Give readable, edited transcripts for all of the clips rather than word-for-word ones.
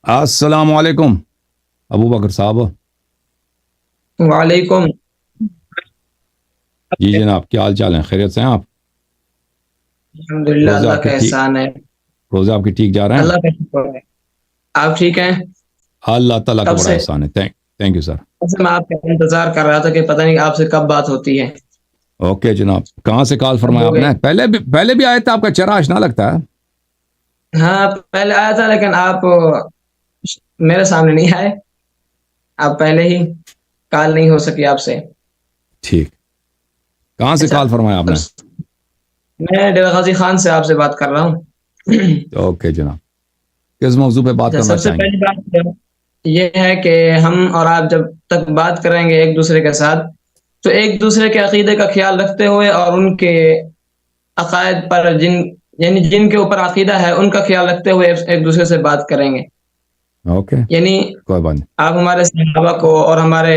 السلام علیکم ابو بکر صاحب. وعلیکم. جی جناب, کیا حال چال ہیں؟ خیریت سے ہیں آپ؟ الحمدللہ, روزے اللہ آپ کا کے ٹھیک احسان ہے. روزے آپ کے ٹھیک جا رہے ہیں؟ اللہ کا شکر ہے. آپ ٹھیک ہیں؟ اللہ تعالیٰ کا کب بڑا سے احسان ہے. Thank you sir. میں آپ کا انتظار کر رہا تھا کہ پتہ نہیں آپ سے کب بات ہوتی ہے. اوکے جناب, کہاں سے کال اب فرمایا ہو آپ گئے. نے؟ پہلے بھی آیا تھا, آپ کا چہرہ آشنا لگتا ہے. ہاں پہلے آیا تھا, لیکن آپ میرے سامنے نہیں آئے. آپ پہلے ہی کال نہیں ہو سکی آپ سے. ٹھیک, کہاں سے اچھا, کال فرمایا آپ نے؟ میں ڈیرہ غازی خان سے آپ سے بات کر رہا ہوں. اوکے جناب, کس موضوع پہ بات اچھا, کرنا سب سے چاہیں گے؟ پہلی بات یہ ہے کہ ہم اور آپ جب تک بات کریں گے ایک دوسرے کے ساتھ, تو ایک دوسرے کے عقیدے کا خیال رکھتے ہوئے اور ان کے عقائد پر یعنی جن کے اوپر عقیدہ ہے ان کا خیال رکھتے ہوئے ایک دوسرے سے بات کریں گے. اوکے, یعنی کوئی بات نہیں. آپ ہمارے صحابہ کو اور ہمارے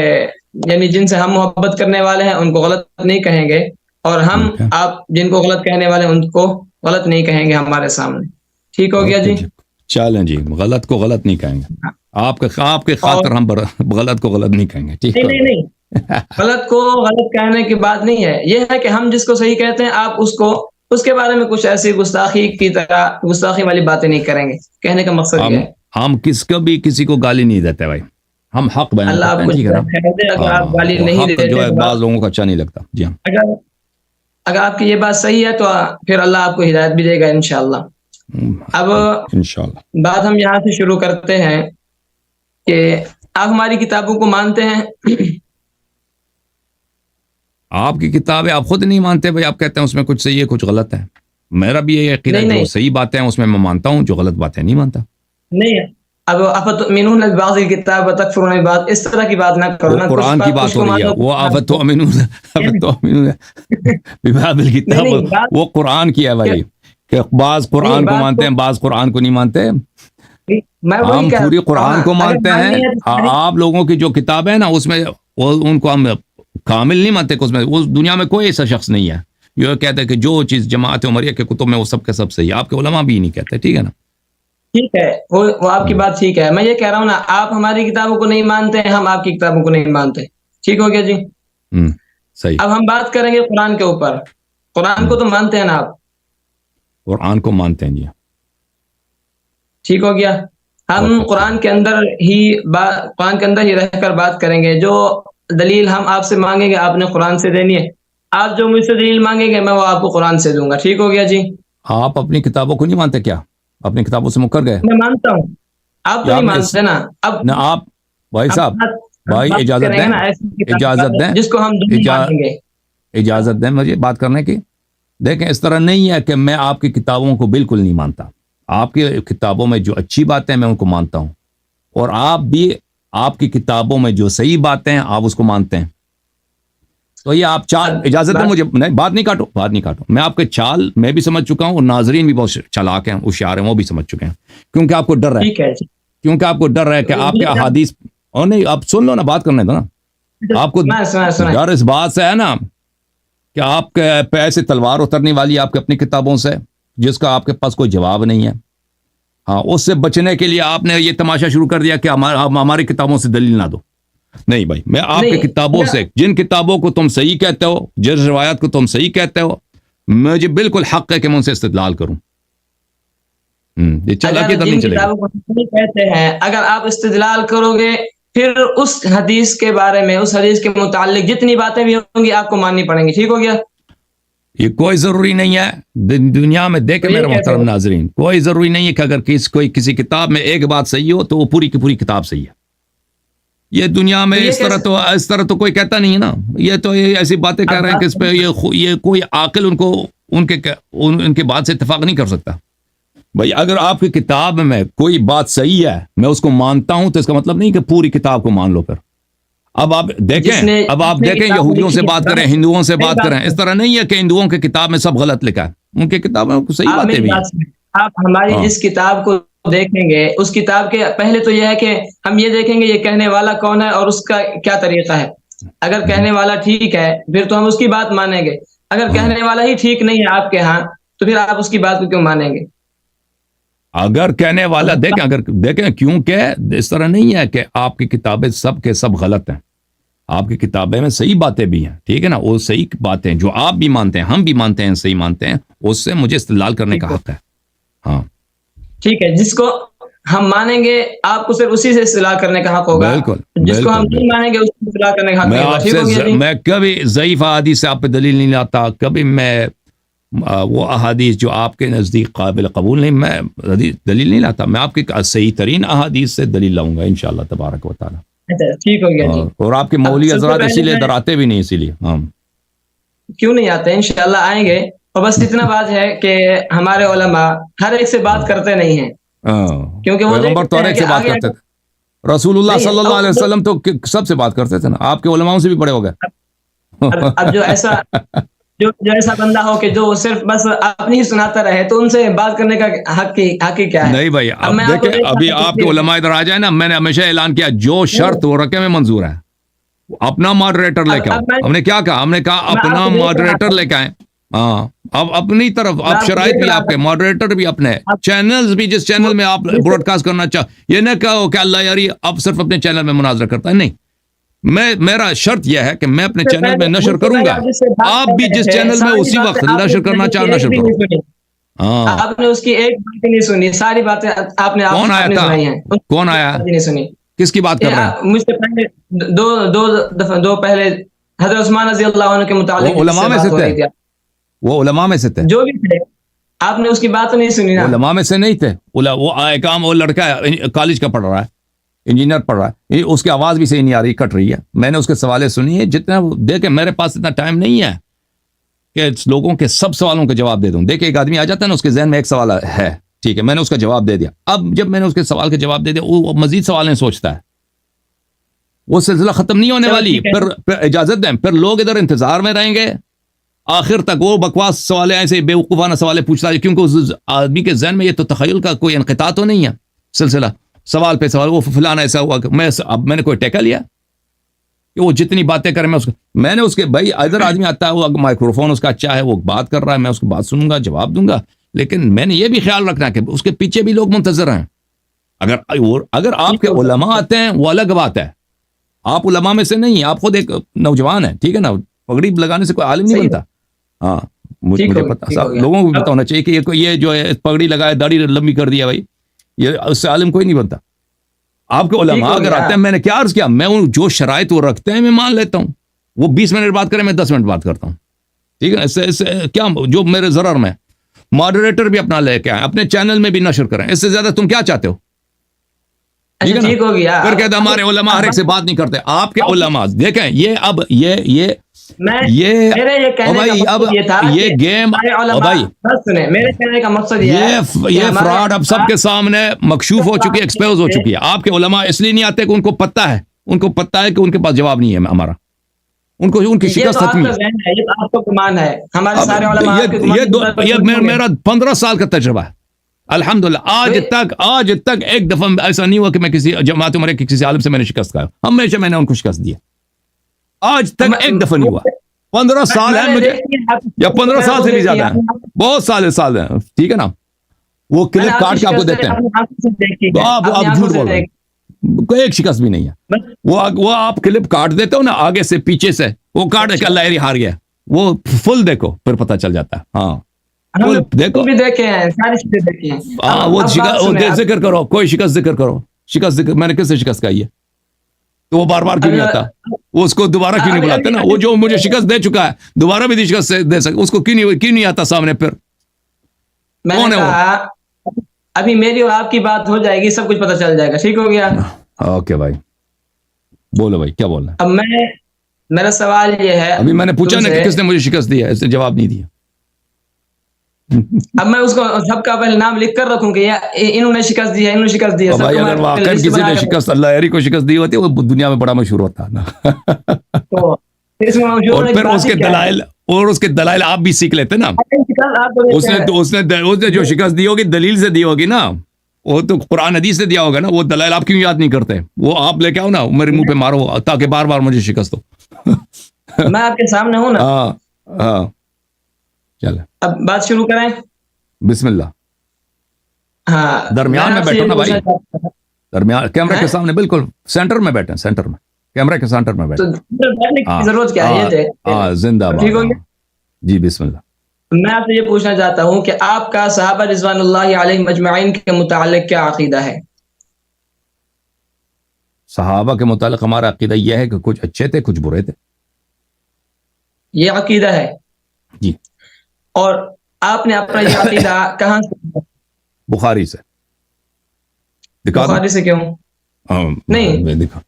یعنی جن سے ہم محبت کرنے والے ہیں ان کو غلط نہیں کہیں گے, اور ہم اوکے آپ جن کو غلط کہنے والے ہیں ان کو غلط نہیں کہیں گے ہمارے سامنے. ٹھیک ہو گیا اوکے جی؟ چلیں جی, غلط کو غلط نہیں کہیں گے. آپ کے اور خاطر ہم غلط کو غلط نہیں کہیں گے. ٹھیک, نہیں کوئی نہیں بات نہیں, غلط کو غلط کہنے کی بات نہیں ہے. یہ ہے کہ ہم جس کو صحیح کہتے ہیں آپ اس کے بارے میں کچھ ایسی گستاخی کی طرح گستاخی والی باتیں نہیں کریں گے. کہنے کا مقصد یہ ہے. ہم کسی کو گالی نہیں دیتے بھائی, ہم حق بیان اللہ کرتے آپ ہیں. کو ٹھیک ہے نا؟ خیر دے. اگر آپ ہاں, گالی وہ نہیں حق جو دیتے ہے تو بعض لوگوں کو اچھا نہیں لگتا. جی ہاں, اگر آپ کی یہ بات صحیح ہے تو پھر اللہ آپ کو ہدایت بھی دے گا انشاءاللہ. اب انشاءاللہ. بات ہم یہاں سے شروع کرتے ہیں کہ آپ ہماری کتابوں کو مانتے ہیں. آپ کی کتابیں آپ خود نہیں مانتے بھائی, آپ کہتے ہیں اس میں کچھ صحیح ہے کچھ غلط ہے. میرا بھی یہ عقیدہ ہے, نہیں جو نہیں صحیح باتیں ہیں اس میں مانتا ہوں, جو غلط باتیں نہیں مانتا. نہیں, اب افتؤمنون ببعض الکتاب وتکفرون ببعض, اس طرح کی بات نہ کرو وہ نا. کچھ قرآن کی بات بات کچھ ہو کو رہی ہے. مانو وہ افتؤمنون ببعض نہیں الکتاب, بات وہ قرآن کی ہے بھائی, کہ بعض نہیں, قرآن کو بات مانتے تو ہیں بعض قرآن کو نہیں مانتے. میں وہی ہم کہہ پوری رہا ہوں نا. قرآن کو اگر مانتے ہیں. ماننی ہے تو آپ لوگوں کی جو کتابیں ہیں نا اس میں ان کو ہم کامل نہیں مانتے. اس میں اس دنیا میں کوئی ایسا شخص نہیں ہے یہ کہتے ہیں کہ جو چیز جماعت عمریہ کے کتب میں وہ سب کے سب صحیح ہے. آپ کے علماء بھی نہیں کہتے. ٹھیک ہے نا؟ ٹھیک ہے, وہ آپ کی بات ٹھیک ہے. میں یہ کہہ رہا ہوں نا, آپ ہماری کتابوں کو نہیں مانتے ہیں, ہم آپ کی کتابوں کو نہیں مانتے. ٹھیک ہو گیا جی؟ صحیح. اب ہم بات کریں گے قرآن کے اوپر. قرآن کو تو مانتے ہیں نا آپ؟ قرآن کو مانتے ہیں جی. ٹھیک ہو گیا. ہم قرآن کے اندر ہی رہ کر بات کریں گے. جو دلیل ہم آپ سے مانگیں گے آپ نے قرآن سے دینی ہے. آپ جو مجھ سے دلیل مانگیں گے میں وہ آپ کو قرآن سے دوں گا. ٹھیک ہو گیا جی؟ آپ اپنی کتابوں کو نہیں مانتے کیا؟ اپنی کتابوں سے مکر گئے؟ میں مانتا ہوں, آپ تو نہیں مانتے نا. اب نہ آپ بھائی صاحب, بھائی بات اجازت کریں گے دیں, نا ایسی اجازت دیں, جس کو ہم دونوں مانیں گے. اجازت دیں مجھے بات کرنے کی. دیکھیں, اس طرح نہیں ہے کہ میں آپ کی کتابوں کو بالکل نہیں مانتا. آپ کی کتابوں میں جو اچھی باتیں ہیں میں ان کو مانتا ہوں, اور آپ بھی آپ کی کتابوں میں جو صحیح باتیں ہیں آپ اس کو مانتے ہیں. تو یہ آپ چال, اجازت دیں مجھے, نہیں بات نہیں کاٹو. میں آپ کے چال میں بھی سمجھ چکا ہوں, اور ناظرین بھی بہت چالاک ہیں, ہوشیار ہیں, وہ بھی سمجھ چکے ہیں. کیونکہ آپ کو ڈر ہے, کیونکہ آپ کو ڈر ہے کہ آپ کے احادیث, اور نہیں آپ سن لو نا, بات کرنے دو نا. آپ کو ڈر اس بات سے ہے نا کہ آپ کے پیر سے تلوار اترنے والی آپ کے اپنی کتابوں سے, جس کا آپ کے پاس کوئی جواب نہیں ہے. ہاں, اس سے بچنے کے لیے آپ نے یہ تماشا شروع کر دیا کہ ہماری کتابوں سے دلیل نہ دو. نہیں بھائی, میں آپ کی کتابوں سے, جن کتابوں کو تم صحیح کہتے ہو, جس روایات کو تم صحیح کہتے ہو, مجھے بالکل حق ہے کہ میں ان سے استدلال کروں. اگر آپ استدلال کرو گے پھر اس حدیث کے بارے میں, اس حدیث کے متعلق جتنی باتیں بھی ہوں گی آپ کو ماننی پڑیں گی. ٹھیک ہو گیا؟ یہ کوئی ضروری نہیں ہے دنیا میں. دیکھیں میرے محترم ناظرین, کوئی ضروری نہیں ہے کہ اگر کسی کتاب میں ایک بات صحیح ہو تو وہ پوری کی پوری کتاب صحیح ہے. یہ دنیا میں اس طرح تو کوئی کہتا نہیں ہے نا. یہ تو ایسی باتیں کہہ رہے ہیں کہ اس پہ یہ کوئی عاقل ان کے بات سے اتفاق نہیں کر سکتا. بھائی اگر آپ کی کتاب میں کوئی بات صحیح ہے میں اس کو مانتا ہوں تو اس کا مطلب نہیں کہ پوری کتاب کو مان لو. پھر اب آپ دیکھیں یہودیوں سے بات کریں, ہندوؤں سے بات کریں, اس طرح نہیں ہے کہ ہندوؤں کی کتاب میں سب غلط لکھا ہے, ان کی کتاب میں صحیح باتیں بھی ہیں. آپ ہماری جس کتاب کو دیکھیں گے اس کتاب کے پہلے تو یہ ہے کہ ہم یہ دیکھیں گے یہ کہنے والا کون ہے اور اس کا کیا طریقہ ہے. اگر کہنے والا ٹھیک ہے پھر تو ہم اس کی بات مانیں گے. اگر کہنے والا ہی ٹھیک نہیں ہے آپ کے ہاں تو پھر آپ اس کی بات کو کیوں مانیں گے؟ اگر کہنے والا دیکھیں، اگر دیکھیں، کیونکہ اس طرح نہیں ہے کہ آپ کی کتابیں سب کے سب غلط ہیں. آپ کی کتابیں میں صحیح باتیں بھی ہیں، ٹھیک ہے نا، وہ صحیح باتیں جو آپ بھی مانتے ہیں، ہم بھی مانتے ہیں، صحیح مانتے ہیں، اس سے مجھے استدلال کرنے کا حق ہے. ہاں ٹھیک ہے، جس کو ہم مانیں گے آپ کو صرف اسی سے استدلال کرنے کا حق ہوگا، بالکل جس کو ہم بالکل نہیں مانیں گے اس سے استدلال کرنے کا حق میں نہیں ہوگا. آپ ٹھیک ہو گیا سے جی؟ میں کبھی ضعیف احادیث سے آپ پہ دلیل نہیں لاتا، کبھی میں وہ احادیث جو آپ کے نزدیک قابل قبول نہیں، میں دلیل نہیں لاتا. میں آپ کی صحیح ترین احادیث سے دلیل لاؤں گا انشاءاللہ تبارک و تعالی. اچھا ٹھیک ہو گیا جی. اور آپ کے اب مولوی سب سے حضرات اسی پہلے لیے میں ڈراتے بھی نہیں، اسی لیے. ہاں کیوں نہیں آتے، انشاءاللہ آئیں گے. اور بس اتنا بات ہے کہ ہمارے علماء ہر ایک سے بات کرتے نہیں ہیں، کیونکہ وہ پیغمبر تو دیکھتے ہر ہیں ایک کہ سے بات آگے کرتے تھے. رسول اللہ نہیں صلی اللہ علیہ وسلم تو سب سے بات کرتے تھے نا، آپ کے علماؤں سے بھی بڑے ہو گئے. اب جو ایسا بندہ ہو کہ جو صرف بس اپنی ہی سناتا رہے، تو ان سے بات کرنے کا حق ہی کیا ہے؟ نہیں بھائی، اب اب میں آپ کو دیکھیں، ابھی آپ کے علماء ادھر آ جائیں نا، میں نے ہمیشہ اعلان کیا جو شرط وہ رکھے میں منظور ہے. اپنا ماڈریٹر لے کے آؤ. ہم نے کیا کہا؟ ہم نے کہا میں آپ اپنا کو دیکھ رہا ماڈریٹر تھا، لے کے آئیں. ہاں اب اپنی طرف میں اب آپ کو شرائط دیکھ بھی رہا آپ کے، تھا. ماڈریٹر بھی اپنے، چینلز بھی جس چینل میں آپ براڈ کاسٹ کرنا یہ نہ کہو کہ اللہ یاری اب صرف اپنے چینل میں مناظرہ کرتا ہے. نہیں، میرا شرط یہ ہے کہ میں اپنے چینل میں نشر کروں گا، آپ بھی جس چینل میں اسی وقت نشر کرنا چاہو نشر کرو. ہاں آپ نے اس کی ایک بات نہیں سنی، ساری باتیں آپ نے کون آیا تھا؟ سنائی ہیں، کون آیا؟ نہیں سنی. کس کی بات کر رہے ہیں؟ مجھ سے پہلے دو پہلے حضرت عثمان رضی اللہ عنہ کے متعلق وہ جس علماء سے میں بات سے ہو تھے، رہی تھی، وہ علماء میں سے تھے، جو بھی تھے، آپ نے اس کی بات نہیں سنی وہ نا. علماء میں سے نہیں تھے. وہ کام، وہ لڑکا ہے کالج کا پڑھ رہا ہے، انجینئر پڑھ رہا ہے، اس کی آواز بھی صحیح نہیں آ رہی، کٹ رہی ہے. میں نے اس کے سوالے سنی ہے، جتنا دیکھیں میرے پاس اتنا ٹائم نہیں ہے کہ لوگوں کے سب سوالوں کا جواب دے دوں. دیکھیں ایک آدمی آ جاتا ہے نا، اس کے ذہن میں ایک سوال ہے، ٹھیک ہے، میں نے اس کا جواب دے دیا. اب جب میں نے اس کے سوال کا جواب دے دیا، وہ مزید سوالیں سوچتا ہے، وہ سلسلہ ختم نہیں ہونے والی. پھر اجازت دیں، پھر لوگ ادھر انتظار میں رہیں گے آخر تک. وہ بکواس سوالیں ایسے بیوقوفانہ سوالیں پوچھتا ہے، کیونکہ اس آدمی کے ذہن میں یہ تو تخیل کا کوئی انقطاع تو نہیں ہے، سلسلہ سوال پہ سوال، وہ فلانا ایسا ہوا کہ میں نے کوئی ٹیکا لیا کہ وہ جتنی باتیں کرے میں نے اس کے بھائی ادھر آدمی آتا ہے، وہ مائکروفون اس کا اچھا ہے، وہ بات کر رہا ہے، میں اس کی بات سنوں گا، جواب دوں گا. لیکن میں نے یہ بھی خیال رکھنا کہ اس کے پیچھے بھی لوگ منتظر ہیں. اگر آپ کے علماء آتے ہیں وہ الگ بات ہے. آپ علماء میں سے نہیں، آپ خود ایک نوجوان ہیں، ٹھیک ہے نا، پگڑی لگانے سے کوئی عالم نہیں بنتا. ہاں مجھے پتا، لوگوں کو بھی پتا ہونا چاہیے کہ یہ جو ہے پگڑی لگائے، داڑھی لمبی کر دیا، بھائی یہ اس سے عالم کوئی نہیں بنتا. آپ کے علماء اگر آتے ہیں، میں نے کیا عرض کیا، میں جو شرائط وہ رکھتے ہیں میں مان لیتا ہوں. وہ 20 منٹ بات کریں، میں 10 منٹ بات کرتا ہوں، ٹھیک ہے. اس سے کیا جو میرے ضرر میں، ماڈریٹر بھی اپنا لے کے آئیں، اپنے چینل میں بھی نشر کریں. اس سے زیادہ تم کیا چاہتے ہو؟ ٹھیک ہو گیا. پھر کہتے ہمارے علماء ہر ایک سے بات نہیں کرتے. آپ کے علماء دیکھیں، یہ اب یہ گیم، میرے کہنے کا مقصد یہ فراڈ اب سب کے سامنے مکشوف ہو چکی ہے، ایکسپوز ہو چکی ہے. آپ کے علماء اس لیے نہیں آتے کہ ان کو پتہ ہے کہ ان کے پاس جواب نہیں ہے ہمارا، ان کی شکست ختم ہے. میرا 15 سال کا تجربہ ہے الحمدللہ. آج تک ایک دفعہ ایسا نہیں ہوا کہ میں کسی جماعت عمرے کے کسی عالم سے میں نے شکست کھایا. ہمیشہ میں نے ان کو شکست دی. آج تک ایک دفعہ نہیں ہوا. 15 سال ہے مجھے، یا 15 سال سے بھی زیادہ ہیں، بہت سال ہیں، ٹھیک ہے نا. وہ کلپ کاٹ کے آپ کو دیتے ہیں، تو آپ جھوٹ بول رہے ہیں، کوئی ایک شکست بھی نہیں ہے. وہ آپ کلپ کاٹ دیتے ہو نا، آگے سے پیچھے سے، وہ کاٹ کے اللہ ہار گیا، وہ فل دیکھو پھر پتہ چل جاتا ہے. ہاں دیکھو، وہ ذکر کرو، کوئی شکست ذکر کرو. میں نے کس سے شکست کھائی ہے؟ تو وہ بار بار کیوں نہیں آتا؟ وہ اس کو دوبارہ کیوں نہیں بلاتے نا؟ وہ جو مجھے شکست دے چکا ہے، دوبارہ بھی شکست دے سکے، اس کو کیوں نہیں آتا سامنے؟ پھر کون ہے وہ؟ ابھی میری اور آپ کی بات ہو جائے گی، سب کچھ پتہ چل جائے گا. ٹھیک ہو گیا؟ اوکے بھائی، بولو بھائی، کیا بولنا ہے؟ اب میرا سوال یہ ہے، ابھی میں نے پوچھا نا کہ کس نے مجھے شکست دی ہے، اس نے جواب نہیں دیا. اب میں اس کو سب کا پہلے نام لکھ کر رکھوں کہ انہوں نے شکست دی ہے، انہوں نے شکست دی ہے. بھائی اگر واقعا کسی نے شکست اللہ یاری کو شکست دی ہوتی، وہ دنیا میں بڑا مشہور ہوتا نا. اور پھر اس کے دلائل آپ بھی سیکھ لیتے نا. اس نے جو شکست دی ہوگی دلیل سے دی ہوگی نا، وہ تو قرآن حدیث سے دیا ہوگا نا. وہ دلائل آپ کیوں یاد نہیں کرتے؟ وہ آپ لے کے آؤ نا، میرے منہ پہ مارو تاکہ بار بار مجھے شکست ہو. میں آپ کے سامنے ہوں نا. ہاں چلے، اب بات شروع کریں. بسم اللہ. ہاں درمیان میں آپ سے بیٹھو یہ نا بھائی، پوچھنا چاہتا ہوں درمیان کیمرے کے سامنے بالکل سینٹر میں بیٹھیں، سینٹر میں، کیمرے کے سینٹر میں تو بیٹھیں. بیٹھنے کی ہاں ضرورت کیا ہے، یہ تھے زندہ ٹھیک باد. ہو ہاں گیا. جی بسم اللہ. میں آپ سے یہ پوچھنا چاہتا ہوں کہ آپ کا صحابہ رضوان اللہ علیہم اجمعین کے متعلق کیا عقیدہ ہے؟ صحابہ کے متعلق ہمارا عقیدہ یہ ہے کہ کچھ اچھے تھے کچھ برے تھے. یہ عقیدہ ہے. جی. اور آپ نے اپنا یہ عقیدہ کہاں سے؟ بخاری سے. دکھا دوں؟ بخاری سے کیوں؟ نہیں میں دکھا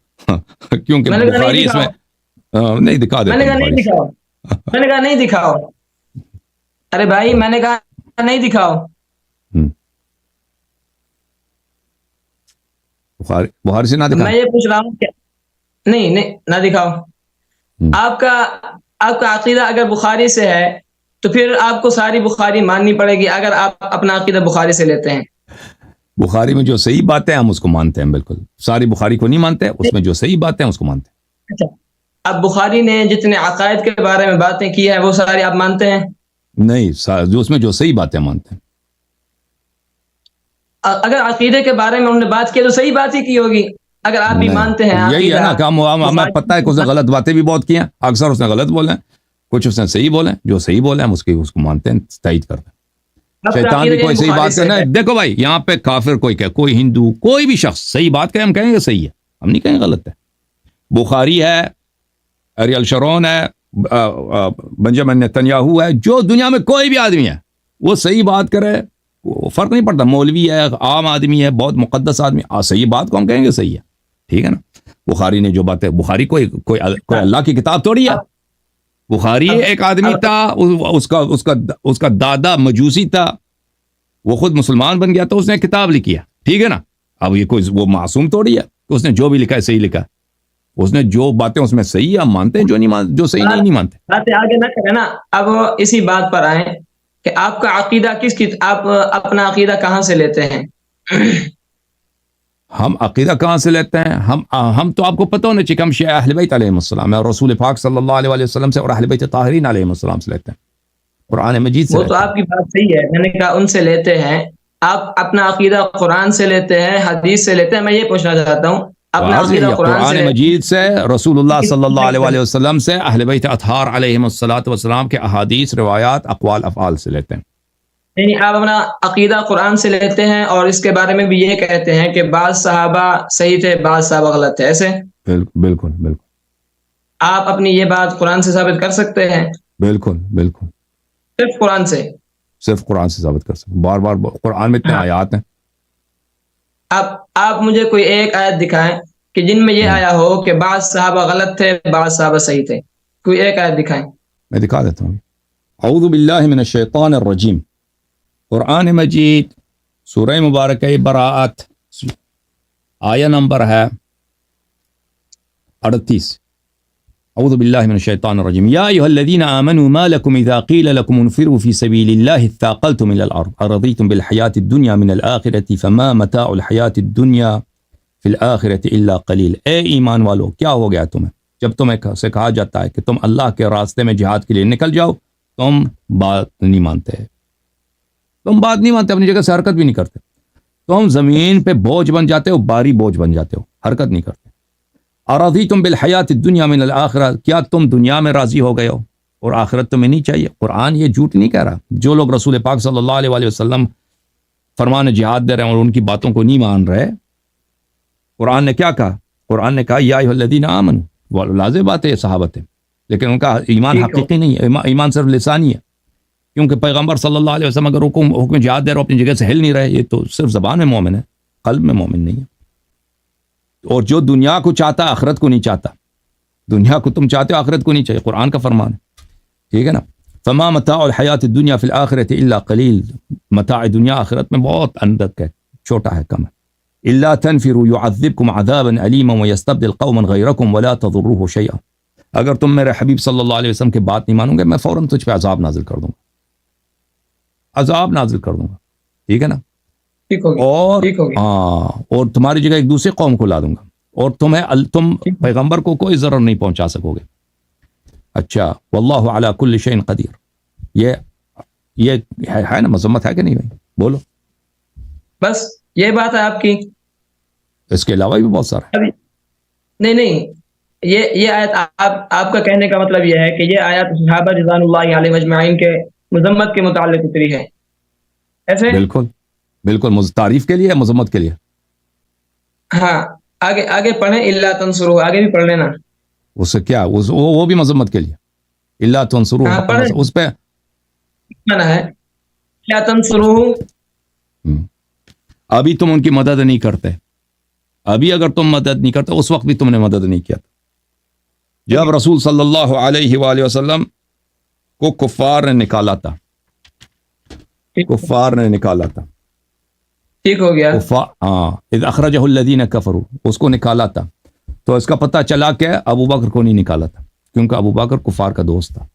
کیونکہ میں نے کہا نہیں بخاری اس میں دکھاؤ. نہیں دکھا میں دیتا نے ہوں کہا نہیں بخاری سے. دکھاؤ. میں نے کہا نہیں دکھاؤ. ارے بھائی میں نے کہا نہیں دکھاؤ. بخاری سے نہ میں دکھائیں. یہ پوچھ رہا ہوں کہ نہیں نہیں نہ دکھاؤ. آپ کا عقیدہ اگر بخاری سے ہے تو پھر آپ کو ساری بخاری ماننی پڑے گی اگر آپ اپنا عقیدہ بخاری سے لیتے ہیں. بخاری میں جو صحیح باتیں ہم اس کو مانتے ہیں، بالکل ساری بخاری کو نہیں مانتے، اس میں جو صحیح باتیں ہیں اس کو مانتے ہیں. اچھا اب بخاری نے جتنے عقائد کے بارے میں باتیں کی ہیں وہ ساری آپ مانتے ہیں؟ نہیں، جو اس میں جو صحیح باتیں مانتے ہیں. اگر عقیدے کے بارے میں انہوں نے بات کی تو صحیح بات ہی کی ہوگی. اگر آپ بھی مانتے ہیں نہیں یہی ہے نا کہ ہمیں پتہ ہے کہ اس نے غلط باتیں بھی بہت کی ہیں، اکثر اس نے غلط بولے ہیں، کچھ اس نے صحیح بولے ہیں، جو صحیح بولے ہیں اس کو مانتے ہیں، تائید کرتے ہیں. شیطان بھی کوئی صحیح بات کرنا ہے. دیکھو بھائی یہاں پہ کافر کوئی کہ کوئی ہندو کوئی بھی شخص صحیح بات کہے ہم کہیں گے صحیح ہے، ہم نہیں کہیں گے غلط ہے. بخاری ہے، اریل شرون ہے، بنجامن نیتنیاہو ہے، جو دنیا میں کوئی بھی آدمی ہے وہ صحیح بات کرے، فرق نہیں پڑتا، مولوی ہے، عام آدمی ہے، بہت مقدس آدمی، صحیح بات کو ہم کہیں گے صحیح ہے. ٹھیک ہے نا. بخاری نے جو باتیں، بخاری کوئی اللہ کی کتاب تھوڑی ہے. بخاری ایک آدمی تھا، اس کا دادا مجوسی تھا، وہ خود مسلمان بن گیا تو اس نے کتاب لکھی ہے. ٹھیک ہے نا. اب یہ کوئی وہ معصوم تھوڑی ہے کہ اس نے جو بھی لکھا ہے صحیح لکھا ہے. اس نے جو باتیں اس میں صحیح ہے ہم مانتے ہیں، جو صحیح نہیں مانتے. باتیں آگے نہ کریں نا. اب اسی بات پر آئیں کہ آپ کا عقیدہ آپ اپنا عقیدہ کہاں سے لیتے ہیں؟ ہم عقیدہ کہاں سے لیتے ہیں؟ ہم تو آپ کو پتہ ہونا چاہیے کہ ہم شیعہ اہل بیت علیہ السلام اور رسول پاک صلی اللہ علیہ وسلم سے اور اہل بیت طاہرین علیہ السلام سے لیتے ہیں، قرآن مجید سے. وہ تو آپ کی بات صحیح ہے، میں نے کہا ان سے لیتے ہیں. آپ اپنا عقیدہ قرآن سے لیتے ہیں، حدیث سے لیتے ہیں. میں یہ پوچھنا چاہتا ہوں اپنا عقیدہ قرآن مجید سے، رسول اللہ صلی اللہ علیہ وسلم سے، اہل بیت اطہار علیہم الصلوۃ والسلام کے احادیث، روایات، اقوال، افعال سے لیتے ہیں. یعنی آپ اپنا عقیدہ قرآن سے لیتے ہیں اور اس کے بارے میں بھی یہ کہتے ہیں کہ بعض صحابہ صحیح تھے بعض صحابہ غلط تھے، ایسے؟ بالکل. آپ اپنی یہ بات قرآن سے ثابت کر سکتے ہیں؟ بالکل. صرف قرآن سے؟ صرف قرآن سے ثابت کر سکتے. بار قرآن میں اتنے آیات ہیں. آپ مجھے کوئی ایک آیت دکھائیں کہ جن میں یہ آیا ہو کہ بعض صحابہ غلط تھے بعض صحابہ صحیح تھے. کوئی ایک آیت دکھائیں. میں دکھا دیتا ہوں. اعوذ باللہ من الشیطان الرجیم، قرآن مجید سورہ مبارکہ براءت، آیہ نمبر ہے 38. اعوذ باللہ من الشیطان الرجیم. یا ایھا الذین آمنوا ما لکم اذا قیل لکم انفروا فی سبیل اللہ اثاقلتم الی الارض ارضیتم بالحیاۃ الدنیا من الآخرۃ فما متاع الحیاۃ الدنیا فی الآخرۃ الا قلیل. اے ایمان والو کیا ہو گیا تمہیں جب تمہیں سے کہا جاتا ہے کہ تم اللہ کے راستے میں جہاد کے لیے نکل جاؤ، تم بات نہیں مانتے، اپنی جگہ سے حرکت بھی نہیں کرتے، تم زمین پہ بوجھ بن جاتے ہو، باری بوجھ بن جاتے ہو، حرکت نہیں کرتے. ارضیتم بالحیات الدنیا من الآخرہ، کیا تم دنیا میں راضی ہو گئے ہو اور آخرت تمہیں نہیں چاہیے؟ قرآن یہ جھوٹ نہیں کہہ رہا. جو لوگ رسول پاک صلی اللہ علیہ وسلم فرمان جہاد دے رہے ہیں اور ان کی باتوں کو نہیں مان رہے، قرآن نے کیا کہا؟ قرآن نے کہا یا ایھا الذین آمنوا. وہ لازم بات ہے، یہ صحابت ہے، لیکن ان کا ایمان حقیقی نہیں ہے، ایمان صرف لسانی ہے. کیونکہ پیغمبر صلی اللہ علیہ وسلم اگر حکم جہاد دے رہے ہو اپنی جگہ سے ہل نہیں رہے، یہ تو صرف زبان میں مومن ہے، قلب میں مومن نہیں ہے. اور جو دنیا کو چاہتا ہے آخرت کو نہیں چاہتا. دنیا کو تم چاہتے ہو آخرت کو نہیں چاہیے، قرآن کا فرمان ہے. ٹھیک ہے نا. فما متاع الحیات الدنیا فی الآخرۃ الا قلیل. متاع دنیا آخرت میں بہت اندک ہے، چھوٹا ہے، کم ہے. الا تنفروا يعذبكم عذابا الیما ويستبدل قوما غیرکم ولا تضروه شیئا. اگر تم میرے حبیب صلی اللہ علیہ وسلم کی بات نہیں مانو گے میں فوراً تجھ پہ عذاب نازل کر دوں گا، عذاب نازل کر دوں گا. ٹھیک ہے نا. اور تمہاری جگہ ایک دوسری قوم کو لا دوں گا اور تم پیغمبر کو کوئی ضرر نہیں پہنچا سکو گے. اچھا، واللہ علی کل شیء قدیر، یہ ہے نا، مذمت ہے کہ نہیں بھائی؟ بولو. بس یہ بات ہے آپ کی. اس کے علاوہ بھی بہت سارا. ابھی نہیں یہ آیت آپ کا کہنے کا مطلب یہ ہے کہ یہ آیت صحابہ رضوان اللہ علیہم اجمعین کے مذمت کے متعلق اتری ہے ایسے؟ بالکل بالکل، تعریف کے لیے، مذمت کے لیے. ہاں آگے پڑھیں. الا تنصروا آگے بھی پڑھ لینا. اس سے کیا، وہ بھی مذمت کے لیے. الا تنصروا، ہاں پڑھیں. اس پہ مانا ہے الا تنصروا. ابھی تم ان کی مدد نہیں کرتے. ابھی اگر تم مدد نہیں کرتے، اس وقت بھی تم نے مدد نہیں کیا تھا جب رسول صلی اللہ علیہ وآلہ وسلم کو کفار نے نکالا تھا. کفار نے نکالا تھا. ٹھیک ہو گیا. ہاں، اذ اخرجہ الذین کفروا، اس کو نکالا تھا. تو اس کا پتہ چلا کہ ابو بکر کو نہیں نکالا تھا، کیونکہ ابو بکر کفار کا دوست تھا.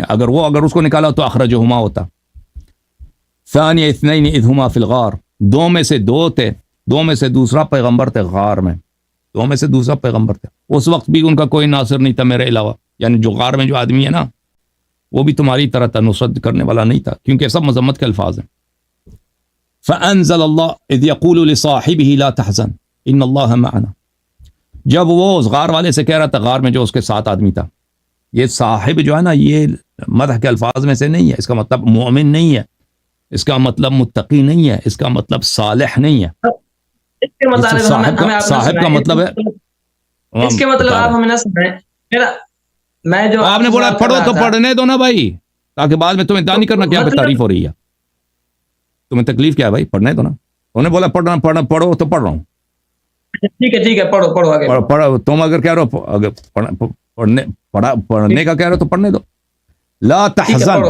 اگر اس کو نکالا تو اخرجہما ہوتا. ثانی اثنین اذ ہما فی الغار، دو میں سے دو تھے، دو میں سے دوسرا پیغمبر تھے غار میں. دو میں سے دوسرا پیغمبر تھے. اس وقت بھی ان کا کوئی ناصر نہیں تھا میرے علاوہ. یعنی جو غار میں جو آدمی ہے نا، وہ بھی تمہاری طرح تھا، نصرت کرنے والا نہیں تھا، کیونکہ سب مذمت کے الفاظ ہیں. فانزل اللہ اذ یقول لصاحبہ لا تحزن ان اللہ معنا. جب وہ اس غار والے سے کہہ رہا تھا، غار میں جو اس کے ساتھ آدمی تھا، یہ صاحب جو ہے نا، یہ مدح کے الفاظ میں سے نہیں ہے. اس کا مطلب مومن نہیں ہے، اس کا مطلب متقی نہیں ہے، اس کا مطلب صالح نہیں ہے. صاحب کا مطلب ہے، اس کے مطلب آپ ہمیں نہ سمجھیں. میں جو آپ نے بولا پڑھو تو پڑھنے دو نا بھائی، تاکہ بعد میں تمہیں ادعا نہیں کرنا کہ یہاں پہ تعریف ہو رہی ہے. تمہیں تکلیف کیا ہے بھائی؟ پڑھنے دو نا. انہوں نے بولا پڑھو تو پڑھ رہا ہوں. ٹھیک ہے پڑھو آگے. پڑھو. تم اگر کہہ رہے ہو پڑھنے کا کہہ رہے ہو تو پڑھنے دو. لا تحزن،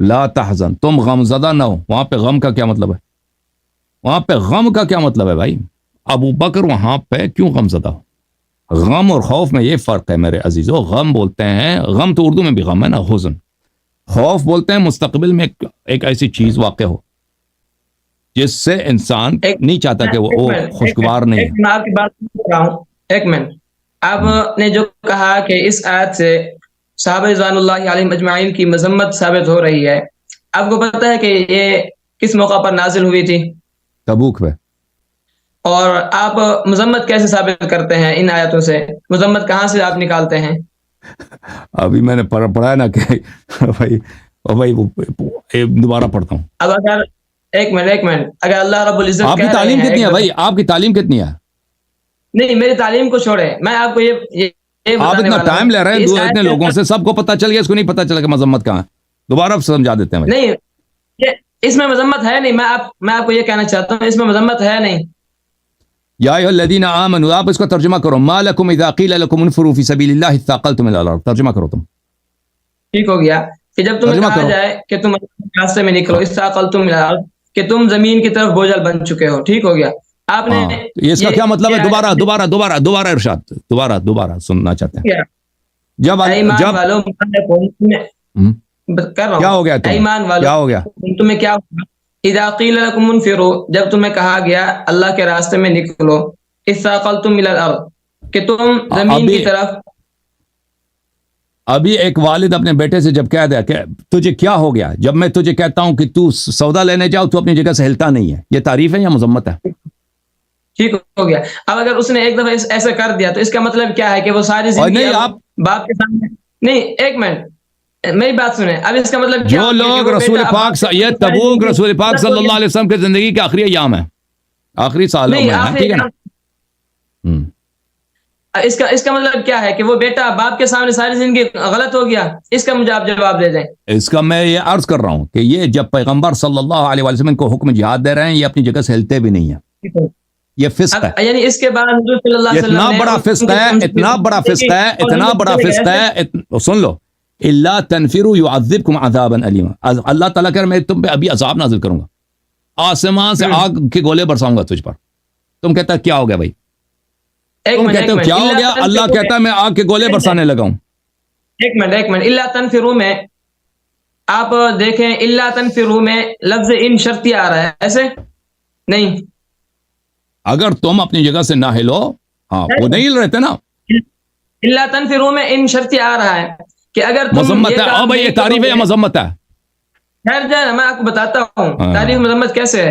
لا تحزن، تم غم زدہ نہ ہو. وہاں پہ غم کا کیا مطلب ہے؟ وہاں پہ غم کا کیا مطلب ہے بھائی؟ ابو بکر وہاں پہ کیوں غم زدہ ہو؟ غم اور خوف میں یہ فرق ہے میرے عزیزو. غم بولتے ہیں، غم تو اردو میں بھی غم ہے نا، حزن. خوف بولتے ہیں مستقبل میں ایک ایسی چیز واقع ہو جس سے انسان نہیں چاہتا کہ وہ خوشگوار نہیں ہے. میں آپ کی بات سن رہا ہوں. ایک منٹ. آپ نے جو کہا کہ اس آیت سے صحابہ رضوان اللہ علیہم اجمعین کی مذمت ثابت ہو رہی ہے، آپ کو پتہ ہے کہ یہ کس موقع پر نازل ہوئی تھی؟ تبوک پہ. اور آپ مذمت کیسے ثابت کرتے ہیں ان آیتوں سے؟ مذمت کہاں سے آپ نکالتے ہیں؟ ابھی میں نے پڑھا ہے نا کہ بھائی دوبارہ پڑھتا ہوں. اب اگر ایک منٹ اگر اللہ رب العزت آپ کی تعلیم کتنی ہے بھائی؟ آپ کی تعلیم کتنی ہے؟ نہیں، میری تعلیم کو چھوڑے، میں آپ کو یہ آپ اتنا ٹائم لے رہے ہیں اتنے لوگوں سے، سب کو پتہ چل گیا، اس کو نہیں پتہ چلا کہ مذمت کہاں ہے. دوبارہ سمجھا دیتے ہیں بھائی. نہیں، اس میں مذمت ہے نہیں. میں آپ کو یہ کہنا چاہتا ہوں، اس میں مذمت ہے نہیں. یا ایھا الذین آمنوا، آپ اس کو ترجمہ کرو. ما لکم اذا قیل لکم انفروا فی سبیل اللہ اثاقلتم الی الارض. ترجمہ کرو تم. ٹھیک ہو گیا کہ جب تمہیں کہا جائے کہ تم راستے میں نکلو، اثاقلتم الی الارض، کہ تم زمین کی طرف بوجھل بن چکے ہو. ٹھیک ہو گیا. آپ نے اس کا کیا مطلب ہے؟ دوبارہ ارشاد، دوبارہ سننا چاہتے ہیں. جب کیا ہو گیا؟ کیا ہو گیا تمہیں؟ کیا اذا قیل لکم انفروا، جب تمہیں کہا گیا اللہ کے راستے میں نکلو، اثاقلتم الی الارض، کہ تم زمین کی طرف. ابھی ایک والد اپنے بیٹے سے جب کہہ دیا کہ تجھے کیا ہو گیا، جب میں تجھے کہتا ہوں کہ تو سودا لینے جاؤ تو اپنی جگہ سے ہلتا نہیں ہے، یہ تعریف ہے یا مذمت ہے؟ ٹھیک ہو گیا. اب اگر اس نے ایک دفعہ ایسا کر دیا تو اس کا مطلب کیا ہے کہ وہ ساری زندگی باپ کے سامنے. نہیں، ایک منٹ میری بات سنیں. اب اس کا مطلب جو لوگ رسول پاک، یہ تبوک رسول پاک صلی اللہ علیہ وسلم کی زندگی کا آخری ایام ہے، آخری سال ہے، ٹھیک ہے نا. اس کا مطلب کیا ہے کہ وہ بیٹا باپ کے سامنے ساری زندگی غلط ہو گیا؟ اس کا مجھے آپ جواب دے دیں. اس کا میں یہ عرض کر رہا ہوں کہ یہ جب پیغمبر صلی اللہ علیہ وسلم کو حکم جہاد دے رہے ہیں، یہ اپنی جگہ سے ہلتے بھی نہیں ہیں. یہ فسق ہے. یعنی اس کے بعد حضور صلی اللہ علیہ وسلم اتنا بڑا فسق ہے. سن لو، الا تنفروا يعذبكم عذابا الیما. اللہ تعالیٰ کہہ رہا میں تم پہ ابھی عذاب نازل کروں گا، آسمان سے آگ کے گولے برساؤں گا تجھ پر. تم کہتا ہے کیا ہو گیا بھائی؟ تم کہتے ہو کیا ہو گیا؟ اللہ کہتا ہے میں آگ کے گولے برسانے لگا ہوں. ایک منٹ الا تنفروا میں آپ دیکھیں، الا تنفروا میں لفظ ان شرطی آ رہا ہے، ایسے نہیں. اگر تم اپنی جگہ سے نہ ہلو، ہاں وہ نہیں ہل رہے تھے نا. الا تنفروا میں ان شرطی آ رہا ہے کہ اگر تم مذمت ہے. بھائی یہ تعریف ہے یا مذمت ہے؟ خیر جائے، میں آپ کو بتاتا ہوں تعریف مذمت کیسے ہے.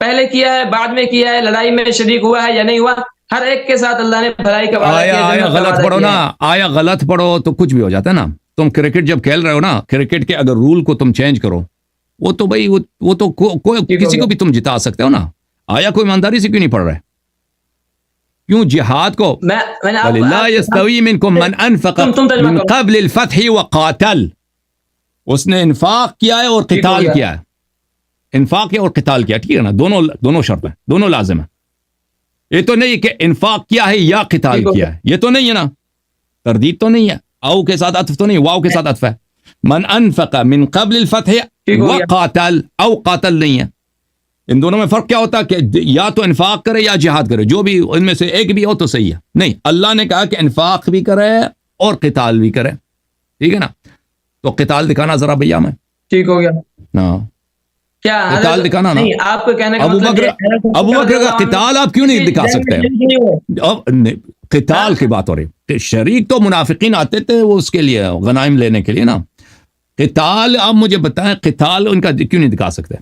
پہلے کیا ہے بعد میں کیا ہے, لڑائی میں شریک ہوا ہے یا نہیں ہوا, ہر ایک کے ساتھ اللہ نے بھلائی کا وعدہ کیا, آیا جنت کا غلط وعدہ پڑھو کیا نا, ہے. آیا غلط پڑھو تو کچھ بھی ہو جاتا ہے نا. تم کرکٹ جب کھیل رہے ہو نا, کرکٹ کے اگر رول کو تم چینج کرو, وہ تو بھائی وہ تو ٹھیک ہو کسی گیا. کو بھی تم جتا سکتے ہو نا. آیا کوئی ایمانداری سے کیوں نہیں پڑھ رہے؟ کیوں جہاد کو میں نے آپ وَلِلَّهِ يَسْتَوِي مِنْكُمْ مَنْ أَنْفَقَ تم ترجمہ مِنْ کرو. قَبْلِ الْفَتْحِ وَقَاتَلَ, اس نے انفاق کیا ہے اور ٹھیک ہو قتال گیا. کیا ہے. انفاق کیا اور قتال کیا, ٹھیک ہے نا, دونوں شرط ہیں, دونوں لازم ہیں. یہ تو نہیں کہ انفاق کیا ہے یا قتال ٹھیک ہو کیا ہے, یہ تو نہیں ہے نا, تردید تو نہیں ہے. او کے ساتھ عطف تو نہیں, واو کے ساتھ عطف ہے. من انفق من قبل الفتح ٹھیک ہو گیا. وقاتل, او قاتل نہیں ہے. ان دونوں میں فرق کیا ہوتا ہے کہ یا تو انفاق کرے یا جہاد کرے, جو بھی ان میں سے ایک بھی ہو تو صحیح ہے. نہیں, اللہ نے کہا کہ انفاق بھی کرے اور قتال بھی کرے, ٹھیک ہے نا. تو قتال دکھانا ذرا بھیا میں. ٹھیک ہو گیا. ہاں, کیا قتال دکھانا نا. نہیں, آپ کو کہنے کا ابو مطلب یہ بکر ہے, ابو بکر کا قتال آپ کیوں نہیں دکھا کسی سکتے؟ جنگ میں شریک نہیں ہوئے. اب قتال کی بات ہو رہی ہے. شریک تو منافقین آتے تھے وہ اس کے لیے غنائم لینے کے لیے نا. قتال آپ مجھے بتائیں, قتال ان کا کیوں نہیں دکھا سکتے؟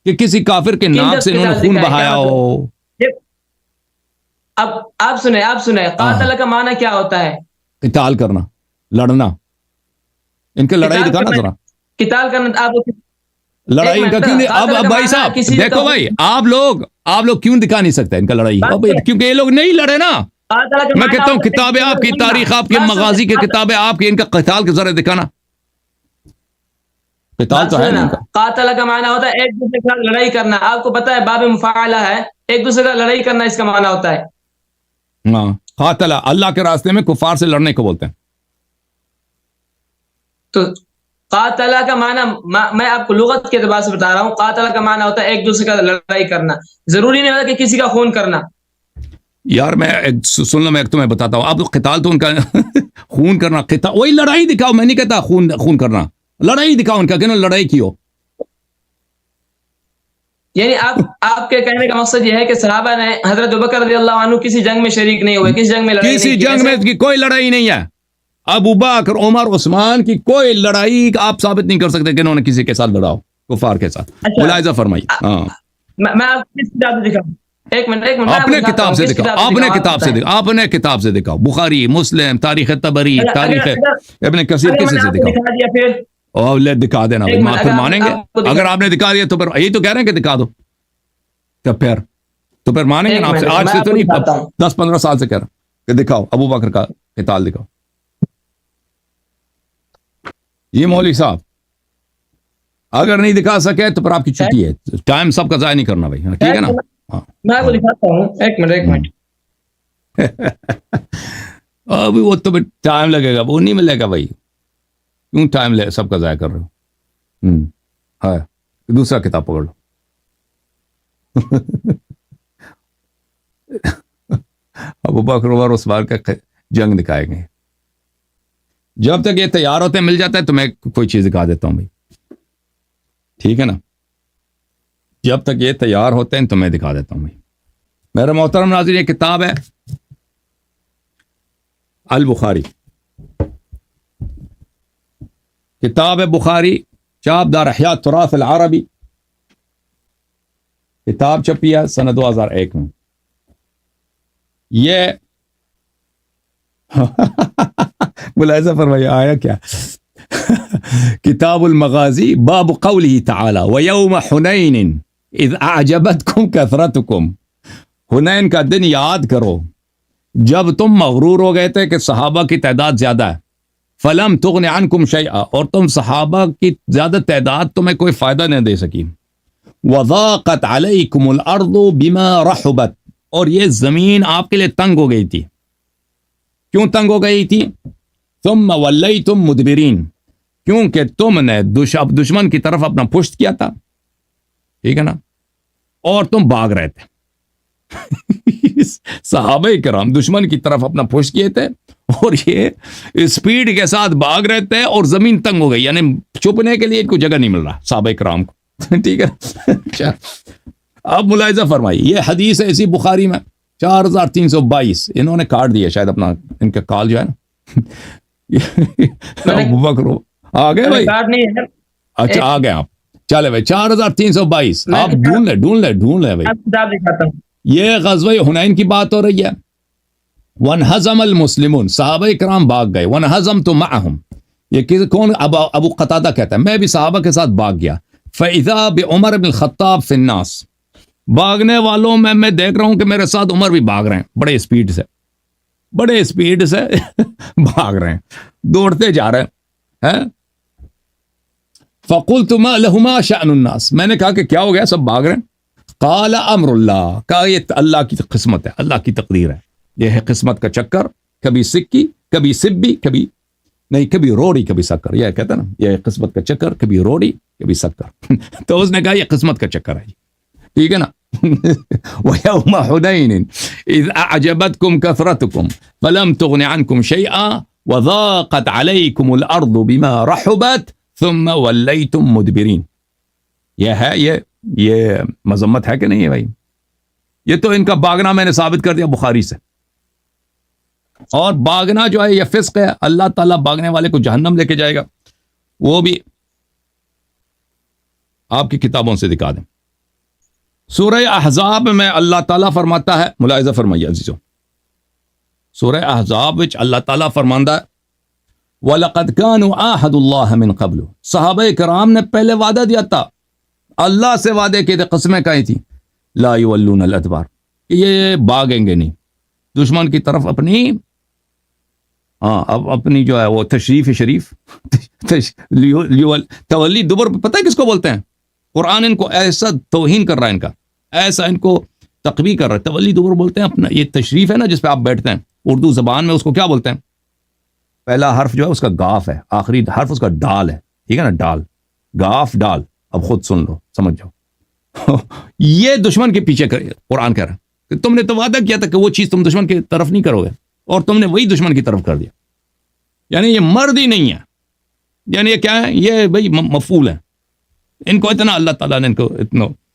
کہ کسی کافر کے ناک سے انہوں نے خون بہایا ہو. اب آپ سنیں قاتل کا معنی کیا ہوتا ہے؟ قتال کرنا, لڑنا. ان کے لڑائی دکھانا ذرا. قتال کرنا آپ لڑائی ان کا کیوں نہیں؟ اب بھائی صاحب دیکھو بھائی, آپ لوگ کیوں دکھا نہیں سکتے ان کا لڑائی؟ کیونکہ یہ لوگ نہیں لڑے نا. میں کہتا ہوں کتابیں آپ کی, تاریخ آپ کی, مغازی کی کتابیں آپ کی, ان کا قتال کے ذرا دکھانا. قتال تو ہے نا. قاتل کا معنی ہوتا ہے ایک دوسرے کے ساتھ لڑائی کرنا. آپ کو پتا ہے باب مفاعلہ ہے, ایک دوسرے کا لڑائی کرنا اس کا معنی ہوتا ہے. ہاں, قاتل اللہ کے راستے میں کفار سے لڑنے کو بولتے ہیں. تو قاتل کا معنی میں آپ کو لغت کے اعتبار سے بتا رہا ہوں. قاتل کا معنی ہوتا ہے ایک دوسرے کا لڑائی کرنا, ضروری نہیں ہوتا کہ کسی کا خون کرنا. یار میں سن لو, میں تمہیں بتاتا ہوں. آپ قتال تو ان کا خون کرنا, قتال وہی لڑائی دکھاؤ. میں نہیں کہتا خون کرنا, لڑائی دکھاؤ ان کا, کہ لڑائی کی ہو. یعنی آپ کے کہنے کا مقصد یہ ہے کہ صحابہ نے حضرت ابوبکر رضی اللہ عنہ کسی جنگ میں شریک نہیں ہوئے, کسی جنگ میں لڑائی نہیں کی. کسی جنگ میں کی کوئی لڑائی نہیں ہے. ابو بکر, عمر, عثمان کی کوئی لڑائی آپ ثابت نہیں کر سکتے کہ انہوں نے کسی کے ساتھ لڑا ہو, کفار کے ساتھ. ملاحظہ فرمائیے. ہاں, میں آپ کو کس کتاب سے دکھاؤں؟ ایک منٹ اپنے کتاب سے دکھاؤ, اپنے کتاب سے دکھاؤ. بخاری, مسلم, تاریخ طبری, تاریخ ابن کثیر, کسی سے دکھاؤ. اور لے دکھا دینا بھائی, پھر مانیں گے. اگر آپ نے دکھا دیا تو پھر یہی تو کہہ رہے ہیں کہ دکھا دو, تو پھر مانیں گے نا آپ سے. آج سے تو نہیں, 10-15 سال سے کہہ رہا ہوں کہ دکھاؤ ابو بکر کا قتال دکھاؤ. یہ مولوی صاحب اگر نہیں دکھا سکے تو پھر آپ کی چھٹی ہے. ٹائم سب کا ضائع نہیں کرنا بھائی, ٹھیک ہے نا. میں آپ کو دکھاتا ہوں, ایک منٹ. ابھی وہ تو ٹائم لگے گا, وہ نہیں ملے گا بھائی. کیوں ٹائم لے, سب کا ضائع کر رہے ہو. ہاں, دوسرا کتاب پکڑ لو. ابو بکر عمر عثمان کا جنگ دکھائے گے. جب تک یہ تیار ہوتے ہیں مل جاتا ہے تو میں کوئی چیز دکھا دیتا ہوں بھائی, ٹھیک ہے نا. جب تک یہ تیار ہوتے ہیں تو میں دکھا دیتا ہوں بھائی. میرا محترم ناظرین, یہ کتاب ہے البخاری, کتاب ہے بخاری, چاپ دار احیاء التراث العربی. کتاب چھپی ہے سنہ 2001 میں. یہ ملاحظہ فرمائیے آیا کیا. کتاب المغازی باب قوله تعالی ویوم حنین اذ اعجبتکم کثرتکم. حنین کا دن یاد کرو جب تم مغرور ہو گئے تھے کہ صحابہ کی تعداد زیادہ ہے. فلم تغن عنکم شیئا, اور تم صحابہ کی زیادہ تعداد تمہیں کوئی فائدہ نہیں دے سکی. وضاقت علیکم الارض بما رحبت, اور یہ زمین آپ کے لیے تنگ ہو گئی تھی. کیوں تنگ ہو گئی تھی؟ ثم ولیتم مدبرین, کیونکہ تم نے دشمن کی طرف اپنا پشت کیا تھا, ٹھیک ہے نا, اور تم بھاگ رہے تھے. صحابہ کرام دشمن کی طرف اپنا پشت کیے تھے اور یہ اسپیڈ کے ساتھ بھاگ رہے تھے اور زمین تنگ ہو گئی, یعنی چھپنے کے لیے کوئی جگہ نہیں مل رہا صحابہ کرام کو. ٹھیک ہے. اب ملاحظہ فرمائیے, یہ حدیث ہے اسی بخاری میں 4322. انہوں نے کاٹ دیا شاید اپنا, ان کا کال جو ہے نا. ابو بکر آ گئے بھائی, اچھا آ گئے آپ. چلے بھائی 4322 میں آپ ڈھونڈ لیں بھائی. کتاب دکھاتا ہوں. یہ غزوہ حنین کی بات ہو رہی ہے. وانہزم المسلمون، صحابہ کرام بھاگ گئے. وانہزمت معہم، یہ کون؟ ابو قتادہ کہتا ہے میں بھی صحابہ کے ساتھ بھاگ گیا. فاذا بعمر بن الخطاب فی الناس، بھاگنے والوں میں دیکھ رہا ہوں کہ میرے ساتھ عمر بھی بھاگ رہے ہیں، بڑے اسپیڈ سے بھاگ رہے ہیں، دوڑتے جا رہے ہیں. فقلت ما لهما شأن الناس، میں نے کہا کہ کیا ہو گیا، سب بھاگ رہے ہیں. قال امر اللہ، کہا یہ اللہ کی قسمت ہے، اللہ کی تقدیر ہے، یہ ہے قسمت کا چکر، کبھی سکی کبھی سبی، کبھی روڑی کبھی سکر، یہ کہتا ہے نا، یہ قسمت کا چکر، کبھی روڑی کبھی سکر. تو اس نے کہا یہ قسمت کا چکر ہے، ٹھیک ہے نا. وَيَوْمَ حُنَيْنٍ إِذْ أَعْجَبَتْكُمْ كَثْرَتُكُمْ فَلَمْ تُغْنِ عَنْكُمْ شَيْئًا وَضَاقَتْ عَلَيْكُمُ الْأَرْضُ بِمَا رَحُبَتْ ثُمَّ وَلَّيْتُمْ مُدْبِرِينَ. یہ ہے یہ مذمت ہے کہ نہیں ہے بھائی؟ یہ تو ان کا باغنا میں نے ثابت کر دیا بخاری سے. اور باغنا جو ہے یہ فسق ہے، اللہ تعالیٰ باغنے والے کو جہنم لے کے جائے گا، وہ بھی آپ کی کتابوں سے دکھا دیں. سورہ احزاب میں اللہ تعالیٰ فرماتا ہے، ملاحظہ فرمائیے عزیزو، سورہ احزاب وچ اللہ تعالیٰ فرماندا ہے وَلَقَدْ كَانُوا عَاهَدُوا اللَّهَ مِنْ قَبْلُ، صحابہ کرام نے پہلے وعدہ دیا تھا، اللہ سے وعدے کے تھے، قسمیں کھائی تھی، لا يولون الادبار، کہ یہ بھاگیں گے نہیں دشمن کی طرف اپنی، اب اپنی جو ہے وہ تشریف شریف تولی دبر، پتہ ہے کس کو بولتے ہیں؟ قرآن ان کو ایسا توہین کر رہا ہے، ان کا ایسا ان کو تقویح کر رہا ہے. تولی دبر بولتے ہیں اپنا، یہ تشریف ہے نا جس پہ آپ بیٹھتے ہیں، اردو زبان میں اس کو کیا بولتے ہیں؟ پہلا حرف جو ہے اس کا گاف ہے، آخری حرف اس کا ڈال ہے، ٹھیک ہے نا، ڈال، گاف ڈال. اب خود سن لو، سمجھ جاؤ. یہ دشمن کے پیچھے قرآن کہہ رہا ہے کہ تم نے تو وعدہ کیا تھا کہ وہ چیز تم دشمن کی طرف نہیں کرو گے، اور تم نے وہی دشمن کی طرف کر دیا. یعنی یہ مرد ہی نہیں ہے، یعنی یہ کیا ہے، یہ بھائی مفعول ہے. ان کو اتنا اللہ تعالیٰ نے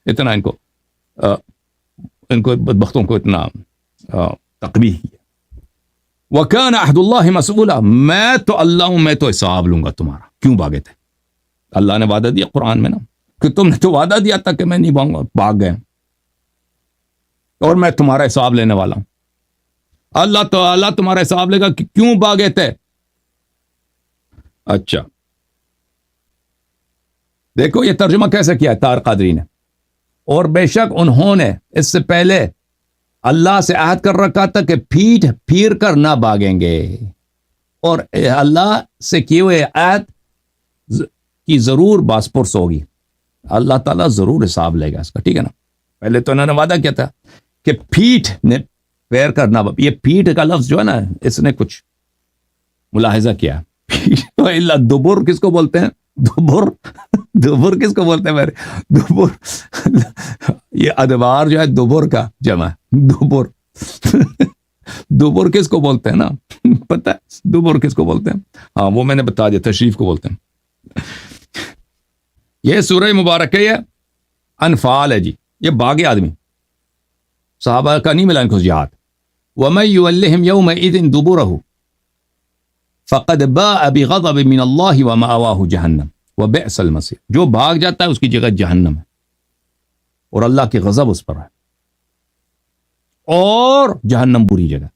اتنا ان کو بدبختوں کو اتنا تقبیح کیا. وَكَانَ عَهْدُ اللَّهِ مَسْئُولًا، میں تو اللہ ہوں، میں تو حساب لوں گا تمہارا، کیوں بھاگے تھے؟ اللہ نے وعدہ دیا قرآن میں نا کہ تم نے تو وعدہ دیا تھا کہ میں نہیں بھاگوں گا، بھاگ گئے، اور میں تمہارا حساب لینے والا ہوں. اللہ تعالیٰ تمہارا حساب لے گا کہ کیوں بھاگے تھے. اچھا دیکھو یہ ترجمہ کیسے کیا ہے طاہر قادری نے. اور بے شک انہوں نے اس سے پہلے اللہ سے عہد کر رکھا تھا کہ پیٹھ پھیر کر نہ بھاگیں گے، اور اللہ سے کیے ہوئے عہد کی ضرور باس پرس ہوگی، اللہ تعالیٰ ضرور حساب لے گا اس کا، ٹھیک ہے نا. پہلے تو انہوں نے وعدہ کیا تھا کہ پیٹھ نے پھیر کر نہ، یہ پیٹھ کا لفظ جو ہے نا اس نے کچھ ملاحظہ کیا. اللہ دبر کس کو بولتے ہیں؟ دبر کس کو بولتے ہیں میرے؟ دبر یہ ادبار جو ہے دبر کا جمع ہے، دبر کس کو بولتے ہیں نا، پتہ ہے دبر کس کو بولتے ہیں؟ ہاں وہ میں نے بتا دیا، تشریف کو بولتے ہیں. یہ سورہ مبارک ہے، یہ انفال ہے جی، یہ باغ آدمی صحابہ کا نہیں ملا ان کو جہاد. وَمَن يُوَلِّهِمْ يَوْمَئِذٍ دُبُرَهُ فَقَدْ بَاءَ بِغَضَبٍ مِّنَ اللَّهِ وَمَأْوَاهُ جَهَنَّمُ وَبِئْسَ الْمَصِيرُ. جو بھاگ جاتا ہے اس کی جگہ جہنم ہے، اور اللہ کی غضب اس پر ہے، اور جہنم بری جگہ،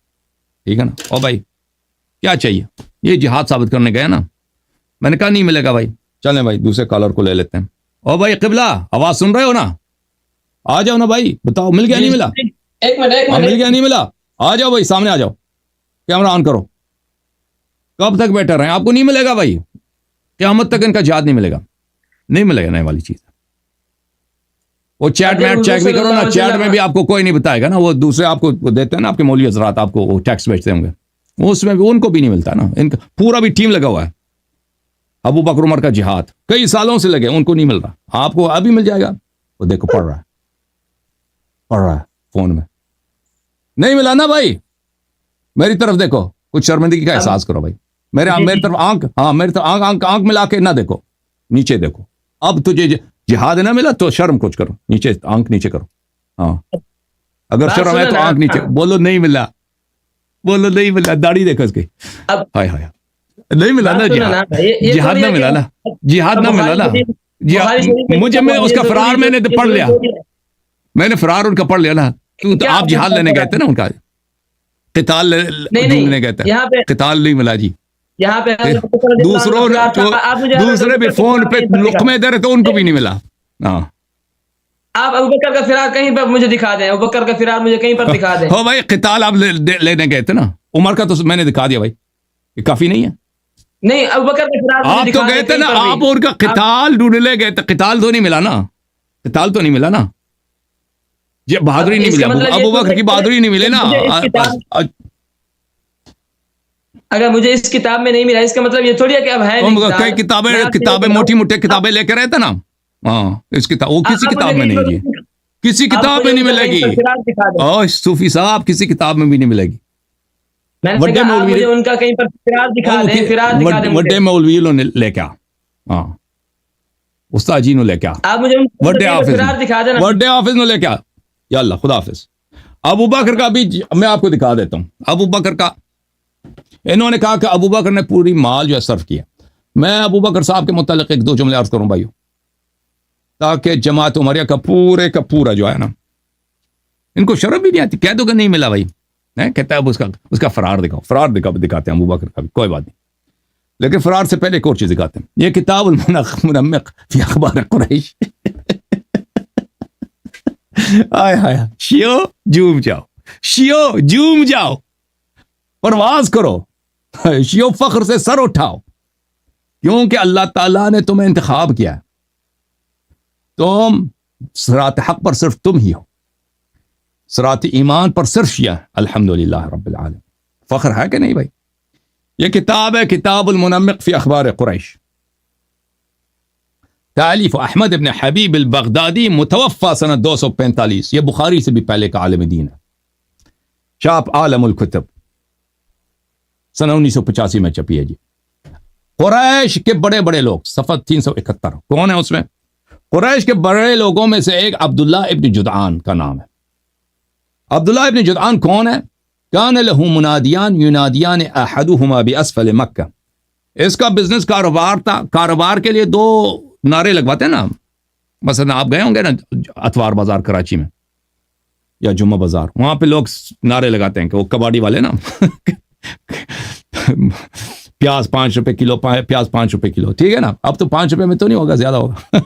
ٹھیک ہے نا. او بھائی کیا چاہیے، یہ جہاد ثابت کرنے گئے نا، میں نے کہا نہیں ملے گا بھائی، چلیں بھائی دوسرے کالر کو لے لیتے ہیں. او بھائی قبلہ آواز سن رہے ہو نا، آ جاؤ نا بھائی، بتاؤ مل گیا نہیں ملا؟ ایک منٹ مل گیا نہیں ملا؟ آ جاؤ بھائی، سامنے آ جاؤ، کیمرہ آن کرو. کب تک بیٹھے رہے؟ آپ کو نہیں ملے گا بھائی، قیامت تک ان کا جہاد نہیں ملے گا، نہیں ملے گا، نئے والی چیز. وہ چیٹ میں چیک بھی کرو نا، چیٹ میں بھی آپ کو کوئی نہیں بتائے گا نا، وہ دوسرے آپ کو دیتے ہیں نا، آپ کے مولوی حضرات آپ کو وہ ٹیکسٹ بھیجتے ہوں گے، اس میں بھی ان کو بھی نہیں ملتا نا. ان کا پورا بھی ٹیم لگا ہوا ہے، ابو بکر عمر کا جہاد کئی سالوں سے لگے، ان کو نہیں مل رہا، آپ کو ابھی مل جائے گا. وہ دیکھو پڑھ رہا ہے فون میں، نہیں ملا نا بھائی. میری طرف دیکھو، کچھ شرمندگی کا احساس کرو بھائی، میری طرف آنکھ، ہاں میری طرف آنکھ ملا کے نہ دیکھو، نیچے دیکھو. اب تجھے جہاد نہ ملا تو شرم کچھ کرو، نیچے آنکھ نیچے کرو. ہاں اگر شرم ہے تو آنکھ نیچے، بولو نہیں ملا، بولو نہیں ملا، داڑھی دیکھو اس کی، ہائے ہائے نہیں ملا نا جہاد، جہاد نہ ملا نا، جہاد نہ ملا نا. جی بخاری شریف میں مجھے میں اس کا فرار میں نے پڑھ لیا، میں نے فرار ان کا پڑھ لیا نا، تو آپ جہاد لینے گئے تھے نا، ان کا قتال ڈھونڈنے گئے تھے، یہاں پہ قتال نہیں ملا جی، یہاں پہ دوسروں دوسرے بھی فون پہ لقمے دے رہے تو ان کو بھی نہیں ملا. ہاں آپ ابوبکر کا فرار کہیں پر مجھے دکھا دیں، ابوبکر کا فرار مجھے کہیں پر دکھا دیں. ہو بھائی قتال آپ لینے گئے تھے نا، عمر کا تو میں نے دکھا دیا بھائی، یہ کافی نہیں ہے. نہیں ابوبکر کا فرار آپ تو گئے تھے نا، آپ ان کا قتال ڈھونڈنے گئے تھے، قتال تو نہیں ملا نا، قتال تو نہیں ملا نا، یہ بہادری نہیں ملی، ابوبکر کی بہادری نہیں ملی نا. اگر مجھے اس کتاب میں نہیں ملا اس کا مطلب یہ تھوڑی ہے کہ اب ہے نہیں. کئی کتابیں موٹی موٹی کتابیں لے کے رہے تھے نا. ہاں اس کتاب وہ کسی کتاب میں نہیں جی، کسی کتاب میں نہیں ملے گی. او صوفی صاحب کسی کتاب میں بھی نہیں ملے گی. وڈے مولوی ان کا کہیں پر فرار دکھا دیں، فرار دکھا دیں. وڈے مولوی نے لے کے ہاں استاد جی نے لے کے آپ مجھے وڈے فرار دکھا دیں، وڈے حافظ نے لے کے یا اللہ خدا حافظ. ابو بکر کا بھی میں آپ کو دکھا دیتا ہوں. ابو بکر کا انہوں نے کہا کہ ابو بکر نے پوری مال جو ہے صرف کیا. میں ابو بکر صاحب کے متعلق ایک دو جملے عرض کروں بھائیو، تاکہ جماعت عمریہ کا پورا جو ہے نا، ان کو شرم بھی نہیں آتی. کہہ دو کہ نہیں ملا بھائی، کہتا ہے اب اس کا فرار دکھاؤ، فرار دکھاتے ہیں ابو بکر کا بھی، کوئی بات نہیں. لیکن فرار سے پہلے ایک اور چیز دکھاتے ہیں. یہ کتاب المنمق فی اخبار قریش. آئے ہائے شیو جوم جاؤ، شیو جوم جاؤ، پرواز کرو، شیو فخر سے سر اٹھاؤ، کیونکہ اللہ تعالیٰ نے تمہیں انتخاب کیا ہے. تم صراط حق پر صرف تم ہی ہو، صراط ایمان پر صرف شیعہ. الحمدللہ رب العالمین. فخر ہے کہ نہیں بھائی؟ یہ کتاب ہے کتاب المنمق فی اخبار قریش، تالیف احمد ابن حبیب البغدادی، متوفى سنہ 245. یہ بخاری سے بھی پہلے کا عالم دین ہے. چاپ عالم الکتب سنہ 1985 میں چھپی ہے جی. قریش کے بڑے بڑے لوگ، صفحہ 371. کون ہے اس میں؟ قریش کے بڑے لوگوں میں سے ایک عبداللہ ابن جدعان کا نام ہے. عبداللہ ابن جدعان کون ہے؟ کان لہ منادیان ینادیان احدہما باسفل مکہ. اس کا بزنس کاروبار تھا. کاروبار کے لیے دو نعرے لگواتے ہیں نا. مثلا آپ گئے ہوں گے نا اتوار بازار کراچی میں یا جمعہ بازار، وہاں پہ لوگ نعرے لگاتے ہیں کہ وہ کباڑی والے نا پیاز 5 روپے کلو، پیاز 5 روپے کلو، ٹھیک ہے نا. اب تو 5 روپے میں تو نہیں ہوگا، زیادہ ہوگا.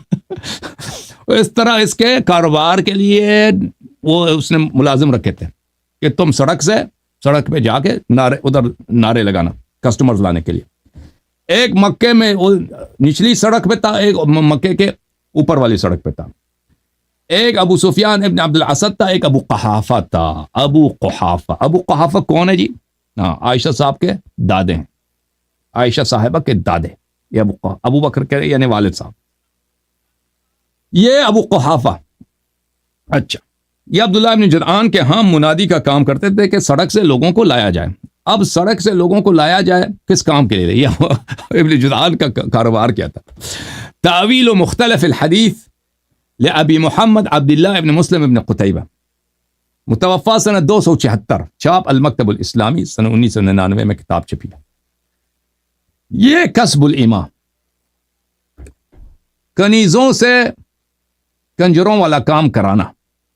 اس طرح اس کے کاروبار کے لیے وہ اس نے ملازم رکھے تھے کہ تم سڑک پہ جا کے نعرے لگانا کسٹمرز لانے کے لیے. ایک مکے میں وہ نچلی سڑک پہ تھا، ایک مکے کے اوپر والی سڑک پہ تھا. ایک ابو سفیان ابن عبد الاسد تھا، ایک ابو قحافہ تھا. ابو قحافہ کون ہے جی؟ ہاں عائشہ صاحب کے دادے ہیں، عائشہ صاحبہ کے دادے. یہ ابو بکر کے یعنی والد صاحب، یہ ابو قحافہ. اچھا، یہ عبداللہ ابن جدعان کے ہاں منادی کا کام کرتے تھے کہ سڑک سے لوگوں کو لایا جائے. اب سڑک سے لوگوں کو لایا جائے کس کام کے لیے؟ یہ ابن جدعان کا کاروبار کیا تھا. تعویل مختلف الحدیث لأبی محمد عبداللہ ابن مسلم ابن قتیبہ، متوفى سنہ 274. چاپ المکتب الاسلامی، سنہ 1999 میں کتاب چھپی ہے. یہ کسب الایما، کنیزوں سے کنجروں والا کام کرانا،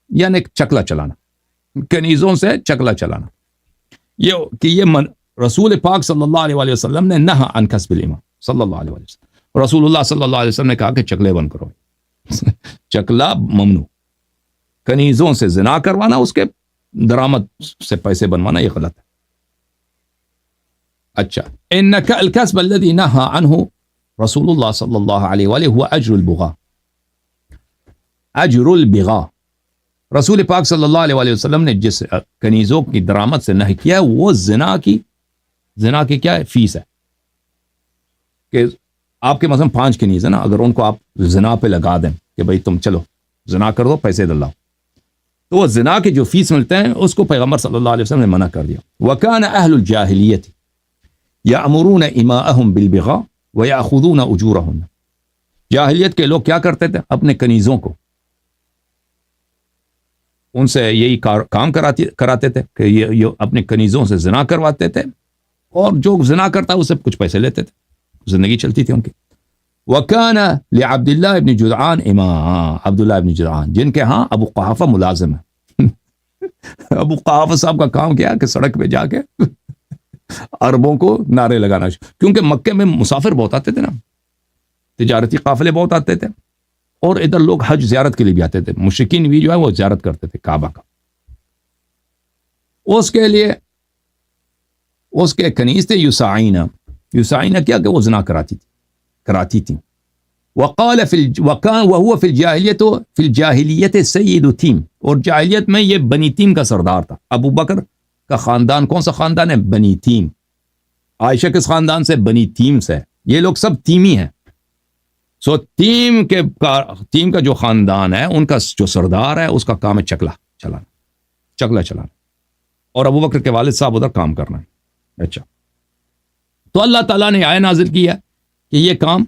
یعنی چکلا چلانا، کنیزوں سے چکلا چلانا. یہ رسول پاک صلی اللہ علیہ وسلم نے نہا عن کسب الایما صلی اللہ علیہ وسلم. رسول اللہ صلی اللہ علیہ وسلم نے کہا کہ چکلے بند کرو. چکلا ممنوع. کنیزوں سے زنا کروانا، اس کے درآمد سے پیسے بنوانا، یہ غلط ہے. اچھا، انک الکسب الذی نہا عنہ رسول اللہ صلی اللہ علیہ وآلہ هو اجر البغاء. اجر البغاء، رسول پاک صلی اللہ علیہ وآلہ وسلم نے جس کنیزوں کی درآمد سے نہی کیا وہ زنا کی کیا ہے؟ فیس ہے. کہ آپ کے مثلا 5 کنیز ہے نا، اگر ان کو آپ زنا پہ لگا دیں کہ بھئی تم چلو زنا کر دو، پیسے دلاؤ، تو وہ زنا کے جو فیس ملتے ہیں اس کو پیغمبر صلی اللہ علیہ وسلم نے منع کر دیا. وَكَانَ أَهْلُ الْجَاهِلِيَّةِ يَأْمُرُونَ إِمَاءَهُمْ بِالْبِغَاءِ وَيَأْخُذُونَ أُجُورَهُنَّ. جاہلیت کے لوگ کیا کرتے تھے؟ اپنے کنیزوں کو ان سے یہی کام کراتے تھے کہ یہ اپنے کنیزوں سے زنا کرواتے تھے، اور جو زنا کرتا اس سے کچھ پیسے لیتے تھے، زندگی چلتی تھی ان کی. وکان لعبد اللہ ابن جدعان امام، عبداللہ ابن جدعان جن کے ہاں ابو قحافہ ملازم ہے. ابو قحافہ صاحب کا کام کیا کہ سڑک پہ جا کے عربوں کو نعرے لگانا، کیونکہ مکے میں مسافر بہت آتے تھے نا، تجارتی قافلے بہت آتے تھے، اور ادھر لوگ حج زیارت کے لیے بھی آتے تھے، مشرکین بھی جو ہے وہ زیارت کرتے تھے کعبہ کا. اس کے لیے اس کے کنیز تھے یسعینہ کیا کہ وہ زنا کراتی تھی. وقال وهو في الجاہلیت سید تیم، اور جاہلیت میں یہ بنی تیم کا سردار تھا. ابو بکر کا خاندان کون سا خاندان ہے؟ بنی تیم. عائشہ کس خاندان سے؟ بنی تیم سے. یہ لوگ سب تیمی ہیں. سو تیم کا جو خاندان ہے ان کا جو سردار ہے اس کا کام ہے چکلا چلانا، اور ابو بکر کے والد صاحب ادھر کام کرنا ہے. اچھا، تو اللہ تعالیٰ نے آیت نازل کیا کہ یہ کام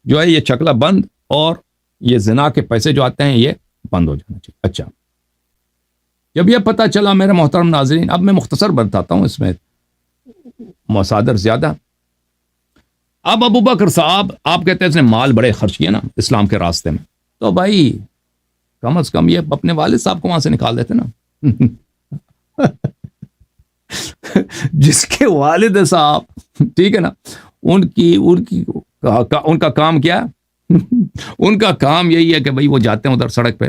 جو ہے یہ چکلا بند، اور یہ زنا کے پیسے جو آتے ہیں یہ بند ہو جانا چاہیے. اچھا، جب یہ پتہ چلا میرے محترم ناظرین، اب میں مختصر بتاتا ہوں، اس میں مصادر زیادہ. اب ابو بکر صاحب، آپ کہتے ہیں اس نے مال بڑے خرچ کیے نا اسلام کے راستے میں، تو بھائی کم از کم یہ اپنے والد صاحب کو وہاں سے نکال دیتے نا. جس کے والد صاحب، ٹھیک ہے نا، ان کا کام کیا ہے؟ ان کا کام یہی ہے کہ بھائی وہ جاتے ہیں ادھر سڑک پہ،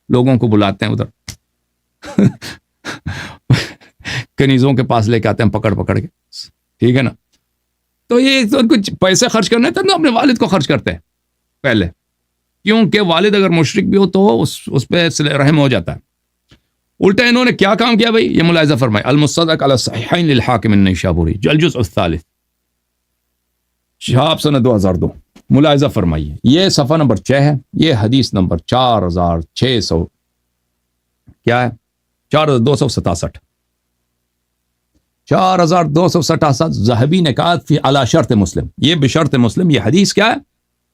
لوگوں کو بلاتے ہیں ادھر، کنیزوں کے پاس لے کے آتے ہیں پکڑ کے، ٹھیک ہے نا. تو یہ کچھ پیسے خرچ کرنے تھے نا، اپنے والد کو خرچ کرتے ہیں پہلے، کیونکہ والد اگر مشرک بھی ہو تو اس پہ صلہ رحم ہو جاتا ہے. الٹا انہوں نے کیا کام کیا بھائی، یہ ملاحظہ فرمائے. المصدق علی الصحیحین للحاکم النیسابوری، الجزء الثالث، شہاب سنہ 2002. ملاحظہ فرمائیے، یہ صفحہ نمبر 6 ہے، یہ حدیث نمبر 4600 کیا ہے، 4267. 4267 ذہبی نے کہا فی علی شرط مسلم، یہ بشرط مسلم، یہ حدیث کیا ہے؟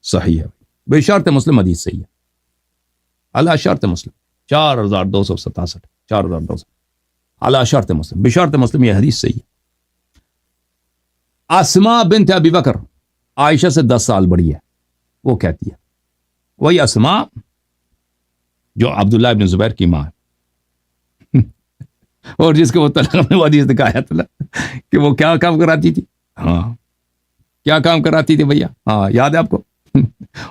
صحیح ہے. بشرط مسلم حدیث صحیح ہے، علی شرط مسلم. 4267 4200 علی شرط مسلم، بشرط مسلم، یہ حدیث صحیح ہے. اسماء بنت ابی بکر عائشہ سے 10 سال بڑی ہے، وہ کہتی ہے، وہی اسماء جو عبداللہ ابن زبیر کی ماں ہے، اور جس کو وہ طلاق میں وہ حدیث دکھایا تھا کہ وہ کیا کام کراتی تھی. ہاں، کیا کام کراتی تھی بھیا؟ ہاں، یاد ہے آپ کو؟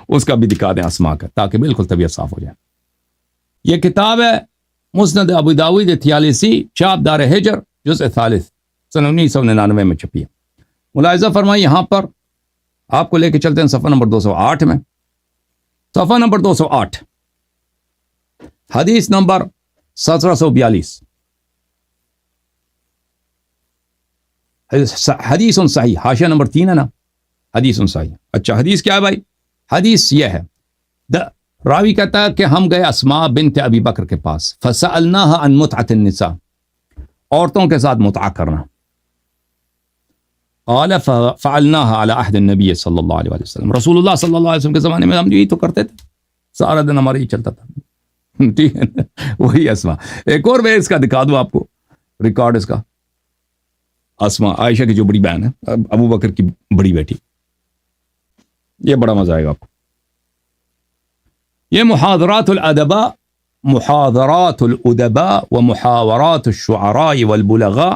اس کا بھی دکھا دیں اسماء کا، تاکہ بالکل طبیعت صاف ہو جائے. یہ کتاب ہے مسند ابو داؤد 43، چاپ دار ہجر، جزء ثالث، سن 1999 میں چھپی ہے. ملاحظہ فرمائیں، یہاں پر آپ کو لے کے چلتے ہیں صفحہ نمبر 208 میں. صفحہ نمبر 208، حدیث نمبر 1742، حدیث صحیح، حاشیہ نمبر 3 ہے نا، حدیث صحیح. اچھا، حدیث کیا ہے بھائی؟ حدیث یہ ہے، راوی کہتا ہے کہ ہم گئے اسماء بنت ابی بکر کے پاس، فسألناها عن متعة النساء، عورتوں کے ساتھ متعہ کرنا. قال فعلناها على عهد النبي صلی اللہ علیہ وسلم، رسول اللہ صلی اللہ علیہ وسلم کے زمانے میں ہم یہی تو کرتے تھے، سارا دن ہمارا یہ چلتا تھا. ٹھیک ہے، وہی اسماء. ایک اور میں اس کا دکھا دوں آپ کو ریکارڈ اس کا. اسماء عائشہ کی جو بڑی بہن ہے، ابو بکر کی بڑی بیٹی، یہ بڑا مزہ آئے گا آپ کو. یہ محاضرات الادباء ومحاورات الشعراء والبلغاء،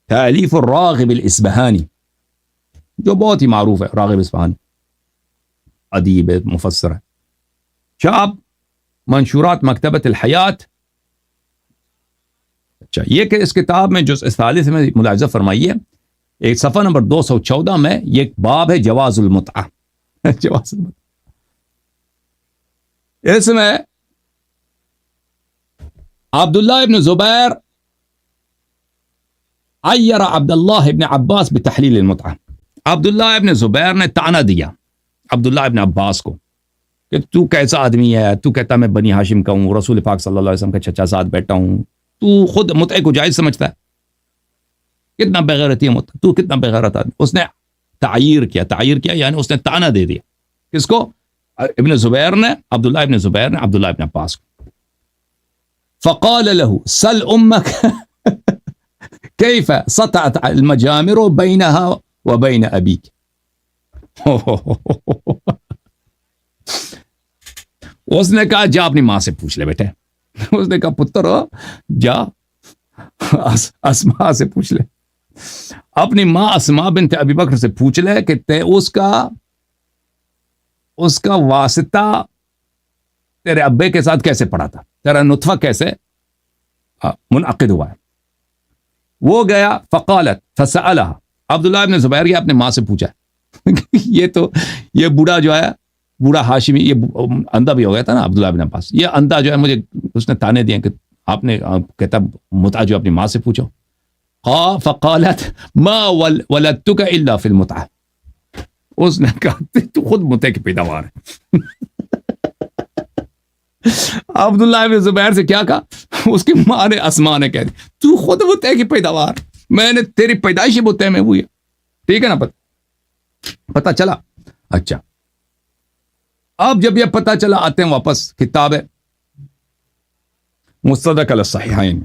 تالیف الراغب الاسبہانی، جو بہت ہی معروف ہے، راغب اصفہانی ادیب مفسر ہے. چاپ منشورات مکتبۃ الحیات. اچھا، یہ کہ اس کتاب میں جزء ثالث میں ملاحظہ فرمائیے، ایک صفحہ نمبر 214 میں یہ ایک باب ہے جواز المتعہ. جواز المتعہ، اس میں عبداللہ ابن زبیر عیر عبداللہ ابن عباس بتحلیل المتعہ. عبداللہ ابن زبیر نے طعنہ دیا عبداللہ ابن عباس کو کہ تو کیسا آدمی ہے، تو کہتا میں بنی ہاشم کا ہوں، رسول پاک صلی اللہ علیہ وسلم کا چچا ساتھ بیٹھا ہوں، تو خود متعہ کو جائز سمجھتا ہے، کتنا بغیرتی ہے متعہ، تو کتنا بغیرت آدمی. اس نے تعیر کیا یعنی اس نے طعنہ دے دیا. کس کو؟ ابن زبیر نے، عبداللہ ابن زبیر نے عبداللہ ابن عباس کو. فقال له سل امك كيف سطعت المجامر بينها وبين ابيك. اس نے کہا جا اپنی ماں سے پوچھ لے بیٹے. اس نے کہا پتر جا اسماء سے پوچھ لے, اپنی ماں اسماء بنت ابی بکر سے پوچھ لے کہ تے اس کا واسطہ تیرے ابے کے ساتھ کیسے پڑا تھا, تیرا نطفہ کیسے منعقد ہوا ہے. وہ گیا فقالت فسألها, عبداللہ ابن زبیر گیا اپنے ماں سے پوچھا. یہ بوڑھا جو ہے, بوڑھا ہاشمی, یہ اندھا بھی ہو گیا تھا نا عبداللہ ابن عباس, یہ اندھا جو ہے مجھے اس نے تانے دیے کہ آپ نے کہتا متع جو اپنی ماں سے پوچھو. فقالت ما ولدتك الا في المتعه, اس نے کہا تو خود متع کی پیداوار ہے. عبداللہ ابن زبیر سے کیا کہا, اس کی ماں نے اسماء نے کہہ دی تو خود متع کی پیداوار, میں نے تیری پیدائش متع میں ہوئی ہے. ٹھیک ہے نا, پتہ چلا. اچھا اب جب یہ پتہ چلا آتے ہیں واپس کتاب ہے مستدرک علی الصحیحین,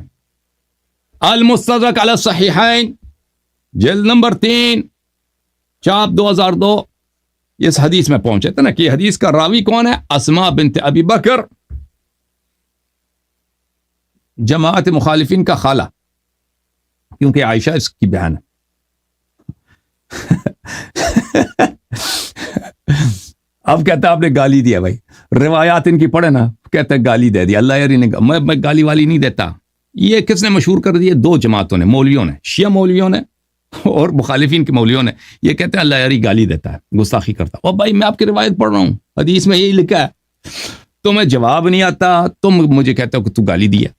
المستدرک علی الصحیحین جلد نمبر 3 چاپ 2002, اس حدیث میں پہنچے تھے نا کہ حدیث کا راوی کون ہے, اسماء بنت ابی بکر, جماعت مخالفین کا خالہ, کیونکہ عائشہ اس کی بہن ہے. اب کہتا ہے آپ نے گالی دیا. بھائی روایات ان کی پڑھے نا, کہتا ہے گالی دے دی. اللہ یاری نے, میں گالی والی نہیں دیتا. یہ کس نے مشہور کر دیا, 2 جماعتوں نے, مولویوں نے, شیعہ مولویوں نے اور مخالفین کے مولویوں نے. یہ کہتے ہیں اللہ یاری گالی دیتا ہے, گستاخی کرتا. اور بھائی میں آپ کی روایت پڑھ رہا ہوں, حدیث میں یہی لکھا ہے, تمہیں جواب نہیں آتا, تم مجھے کہتے ہو کہ تو گالی دیا.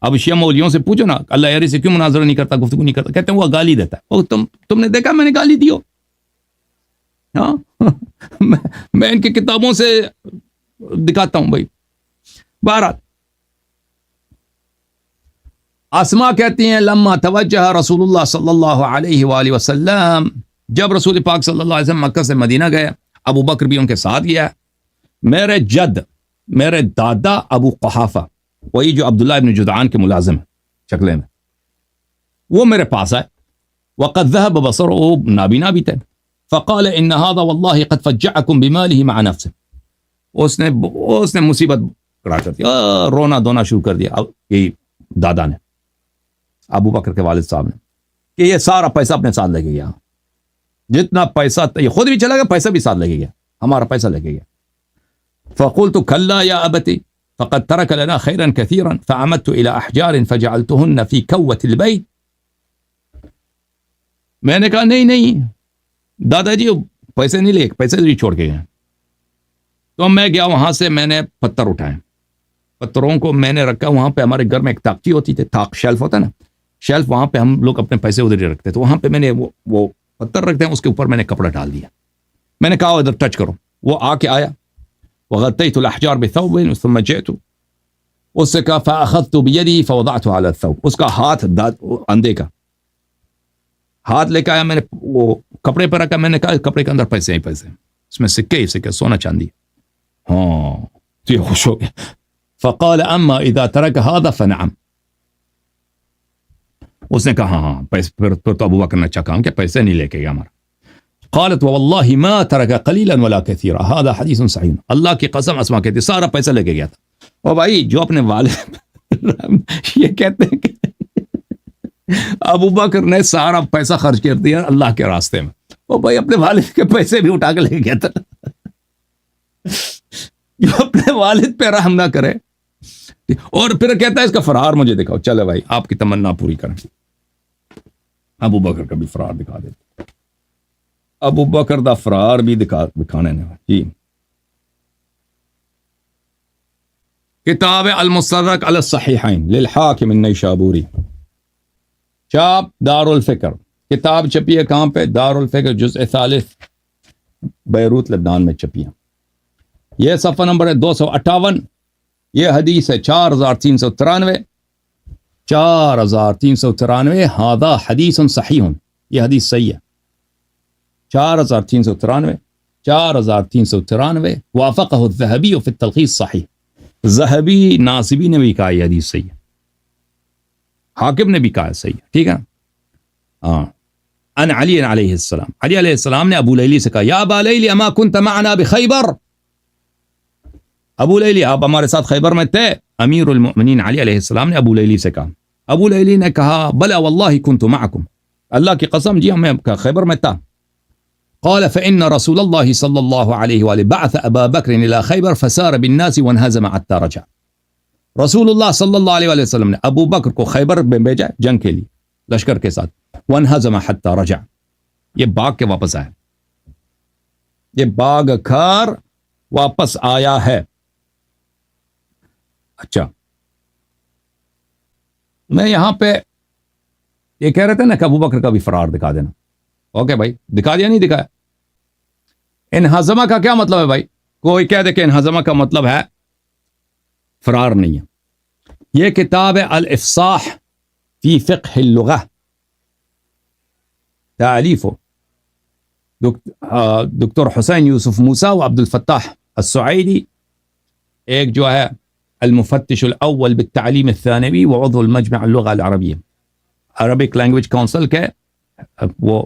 اب شیعہ مولویوں سے پوچھو نا اللہ یاری سے کیوں مناظرہ نہیں کرتا, گفتگو نہیں کرتا, کہتے ہیں وہ گالی دیتا ہے. اور تم نے دیکھا میں نے گالی دی ہو؟ ہاں میں ان کی کتابوں سے دکھاتا ہوں بھائی. بہرحال اسماء کہتی ہیں لما توجہ رسول اللہ صلی اللہ علیہ وآلہ وسلم, جب رسول پاک صلی اللہ علیہ وسلم مکہ سے مدینہ گئے, ابو بکر بھی ان کے ساتھ گیا. میرے جد, میرے دادا ابو قحافہ, وہی جو عبداللہ ابن جدعان کے ملازم ہیں چکلے میں, وہ میرے پاس آئے. وقد ذهب بصره, وہ نابینا بھی تھے. فقال ان هذا والله قد فجعكم بماله مع نفسه, اس نے مصیبت کڑا کر دیا, رونا دھونا شروع کر دیا. یہی دادا نے, ابو بکر کے والد صاحب نے, کہ یہ سارا پیسہ اپنے ساتھ لے کے گیا, جتنا پیسہ یہ خود بھی چلا گیا, پیسہ بھی ساتھ لے کے گیا, ہمارا پیسہ لے کے گیا. فقلت كلا يا ابتي فقد ترك لنا خيرا كثيرا فعمدت الى احجار فجعلتهن في كوة البيت. میں نے کہا نہیں دادا جی پیسے نہیں لے, پیسے نہیں چھوڑ کے گئے. تو میں گیا وہاں سے, میں نے پتھر اٹھائے, پتھروں کو میں نے رکھا وہاں پہ. ہمارے گھر میں ایک طاقچی ہوتی تھی, طاق شیلف ہوتا ہے نا, شیلف, وہاں پہ ہم لوگ اپنے پیسے ادھر ہی رکھتے. تو وہاں پہ میں نے وہ پتھر رکھتے ہیں, اس کے اوپر میں نے کپڑا ڈال دیا. میں نے کہا ادھر ٹچ کرو. وہ آ کے آیا, وغطيت الاحجار بثوب ثم جئت, اس سے کہا فاخذت بيدي فوضعته على الثوب, اس کا ہاتھ اندھے کا ہاتھ لے کے آیا, میں نے وہ کپڑے پر رکھا. میں نے کہا کپڑے کے اندر پیسے ہی پیسے, اس میں سکے سونا چاندی. ہاں تو یہ خوش ہو گیا. فقال اما اذا ترك هذا فنعم, اس نے کہا ہاں پیسے, پھر تو ابو بکر نے اچھا کام کیا, پیسے نہیں لے کے گیا ہمارا. قالت والله ما ترك قليلا ولا كثيرا هذا حديث صحيح. اللہ کی قسم اسماء کہتی سارا پیسہ لے کے گیا تھا. اور بھائی جو اپنے والد یہ کہتے ہیں کہ ابو بکر نے سارا پیسہ خرچ کر دیا اللہ کے راستے میں, اور بھائی اپنے والد کے پیسے بھی اٹھا کے لے گیا تھا. جو اپنے والد پہ رحم نہ کرے. اور پھر کہتا ہے اس کا فرار مجھے دکھاؤ. چلے بھائی آپ کی تمنا پوری کریں. ابو بکر کا بھی فرار دکھا دیتے. ابو بکر دا فرار بھی دکھانے نے. جی کتاب المستدرک علی الصحیحین للحاکم النیشابوری, چاپ دار الفکر. کتاب چھپی ہے کہاں پہ؟ دار الفکر جزء ثالث, بیروت لبنان میں چھپی ہے. یہ صفحہ نمبر ہے 258. یہ حدیث ہے 4393. 4393. ہذا حدیث صحیح, یہ حدیث صحیح ہے. 4393. 4393. وافقہ الذہبی فی التلخیص صحیح. ذہبی ناصبی نے بھی کہا یہ حدیث صحیح ہے, حاکم نے بھی کہا صحیح ہے. ٹھیک ہے. ہاں ان علی علیہ السلام, علی علیہ السلام نے ابو لیلی سے کہا یا ابا لیلی اما کنت معنا بخیبر, ابو لیلی آپ ہمارے ساتھ خیبر میں تھے؟ امیر المؤمنین علی علیہ السلام نے ابو لیلی سے کہا. ابو لیلی نے کہا بلا واللہ کنت معکم، اللہ کی قسم جی میں خیبر میں تھا. قال فإن رسول الله صلى الله عليه وآله بعث أبا بكر إلى خيبر فسار بالناس وانهزم حتى رجع. رسول اللہ صلی اللہ علیہ وسلم نے ابو بکر کو خیبر میں بھیجا جنگ کے لیے لشکر کے ساتھ. وانہزم حتی رجع، یہ بھاگ کے واپس آیا، یہ بھاگ کر واپس آیا ہے. اچھا میں یہاں پہ یہ کہہ رہے تھے نا کہ ابو بکر کا بھی فرار دکھا دینا. اوکے بھائی دکھا دیا نہیں دکھایا. انہزمہ کا کیا مطلب ہے بھائی؟ کوئی کہہ دے کہ انہزمہ کا مطلب ہے فرار نہیں ہے. یہ کتاب ہے الافصاح فی فقہ اللغہ، تالیف دکتر حسین یوسف موسیٰ و عبد الفتاح السعیدی، ایک جو ہے المفتش الاول بالتعلیم الثانوی وعضو المجمع اللغہ العربیہ، عربک لینگویج کونسل کے وہ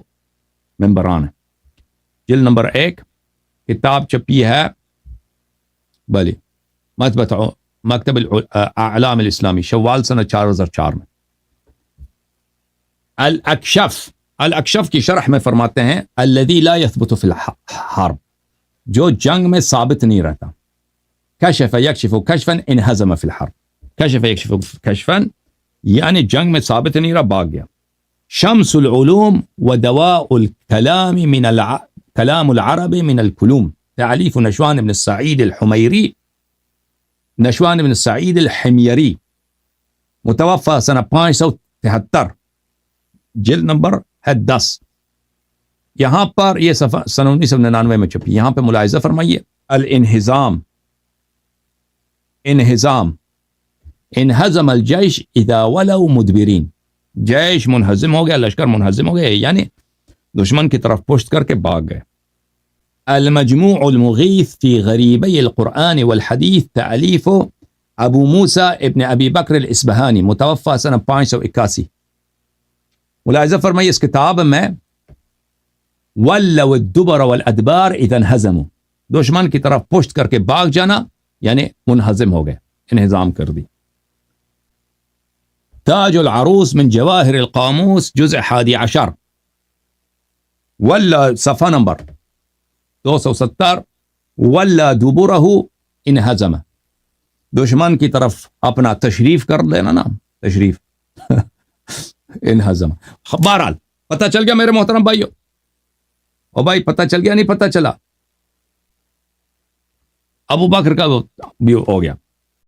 ممبران ہیں. جلد نمبر 1، کتاب چھپی ہے بلی مکتب الاعلام الاسلامی، شوال سنہ 4004 میں. الاکشف کی شرح میں فرماتے ہیں الذی لا یثبت فی الحرب، جو جنگ میں ثابت نہیں رہتا. کشف یکشف کشفا انہزم فی الحرب، کشف یکشف کشفا یعنی جنگ میں ثابت نہیں رہا بھاگ گیا. شمس العلوم ودواء الكلام من كلام العرب من الكلوم، تعلیف نشوان بن السعید الحمیری، نشوان بن السعید الحمیری، متوفى سنہ 573، جلد نمبر ہے 10. یہاں پر یہ صفحہ سنہ 1999 میں چھپی. یہاں پہ ملاحظہ فرمائیے الانہزام، انہزام، انہزم الجیش اذا ولوا مدبرین، جیش منہزم ہو گیا، لشکر منہزم ہو گیا یعنی دشمن کی طرف پشت کر کے بھاگ گئے. المجموع المغیث فی غریبی القرآن والحدیث، تألیف ابو موسیٰ ابن ابی بکر الاسبہانی، متوفى سنہ 581. ملاحظہ فرمائیے اس کتاب میں ولوا الدبر والادبار اذا انہزموا، دشمن کی طرف پشت کر کے بھاگ جانا یعنی منہزم ہو گئے، انہزام کر دی. تاج العروس من جواہر القاموس، جزء 11، ولا صفحہ نمبر 270، ولا دبرہ انہزم، دشمن کی طرف اپنا تشریف کر لینا نا، تشریف انہزم. بہرحال پتہ چل گیا میرے محترم بھائیو، او بھائی پتہ چل گیا نہیں پتہ چلا؟ ابو بکر کا بھی ہو گیا.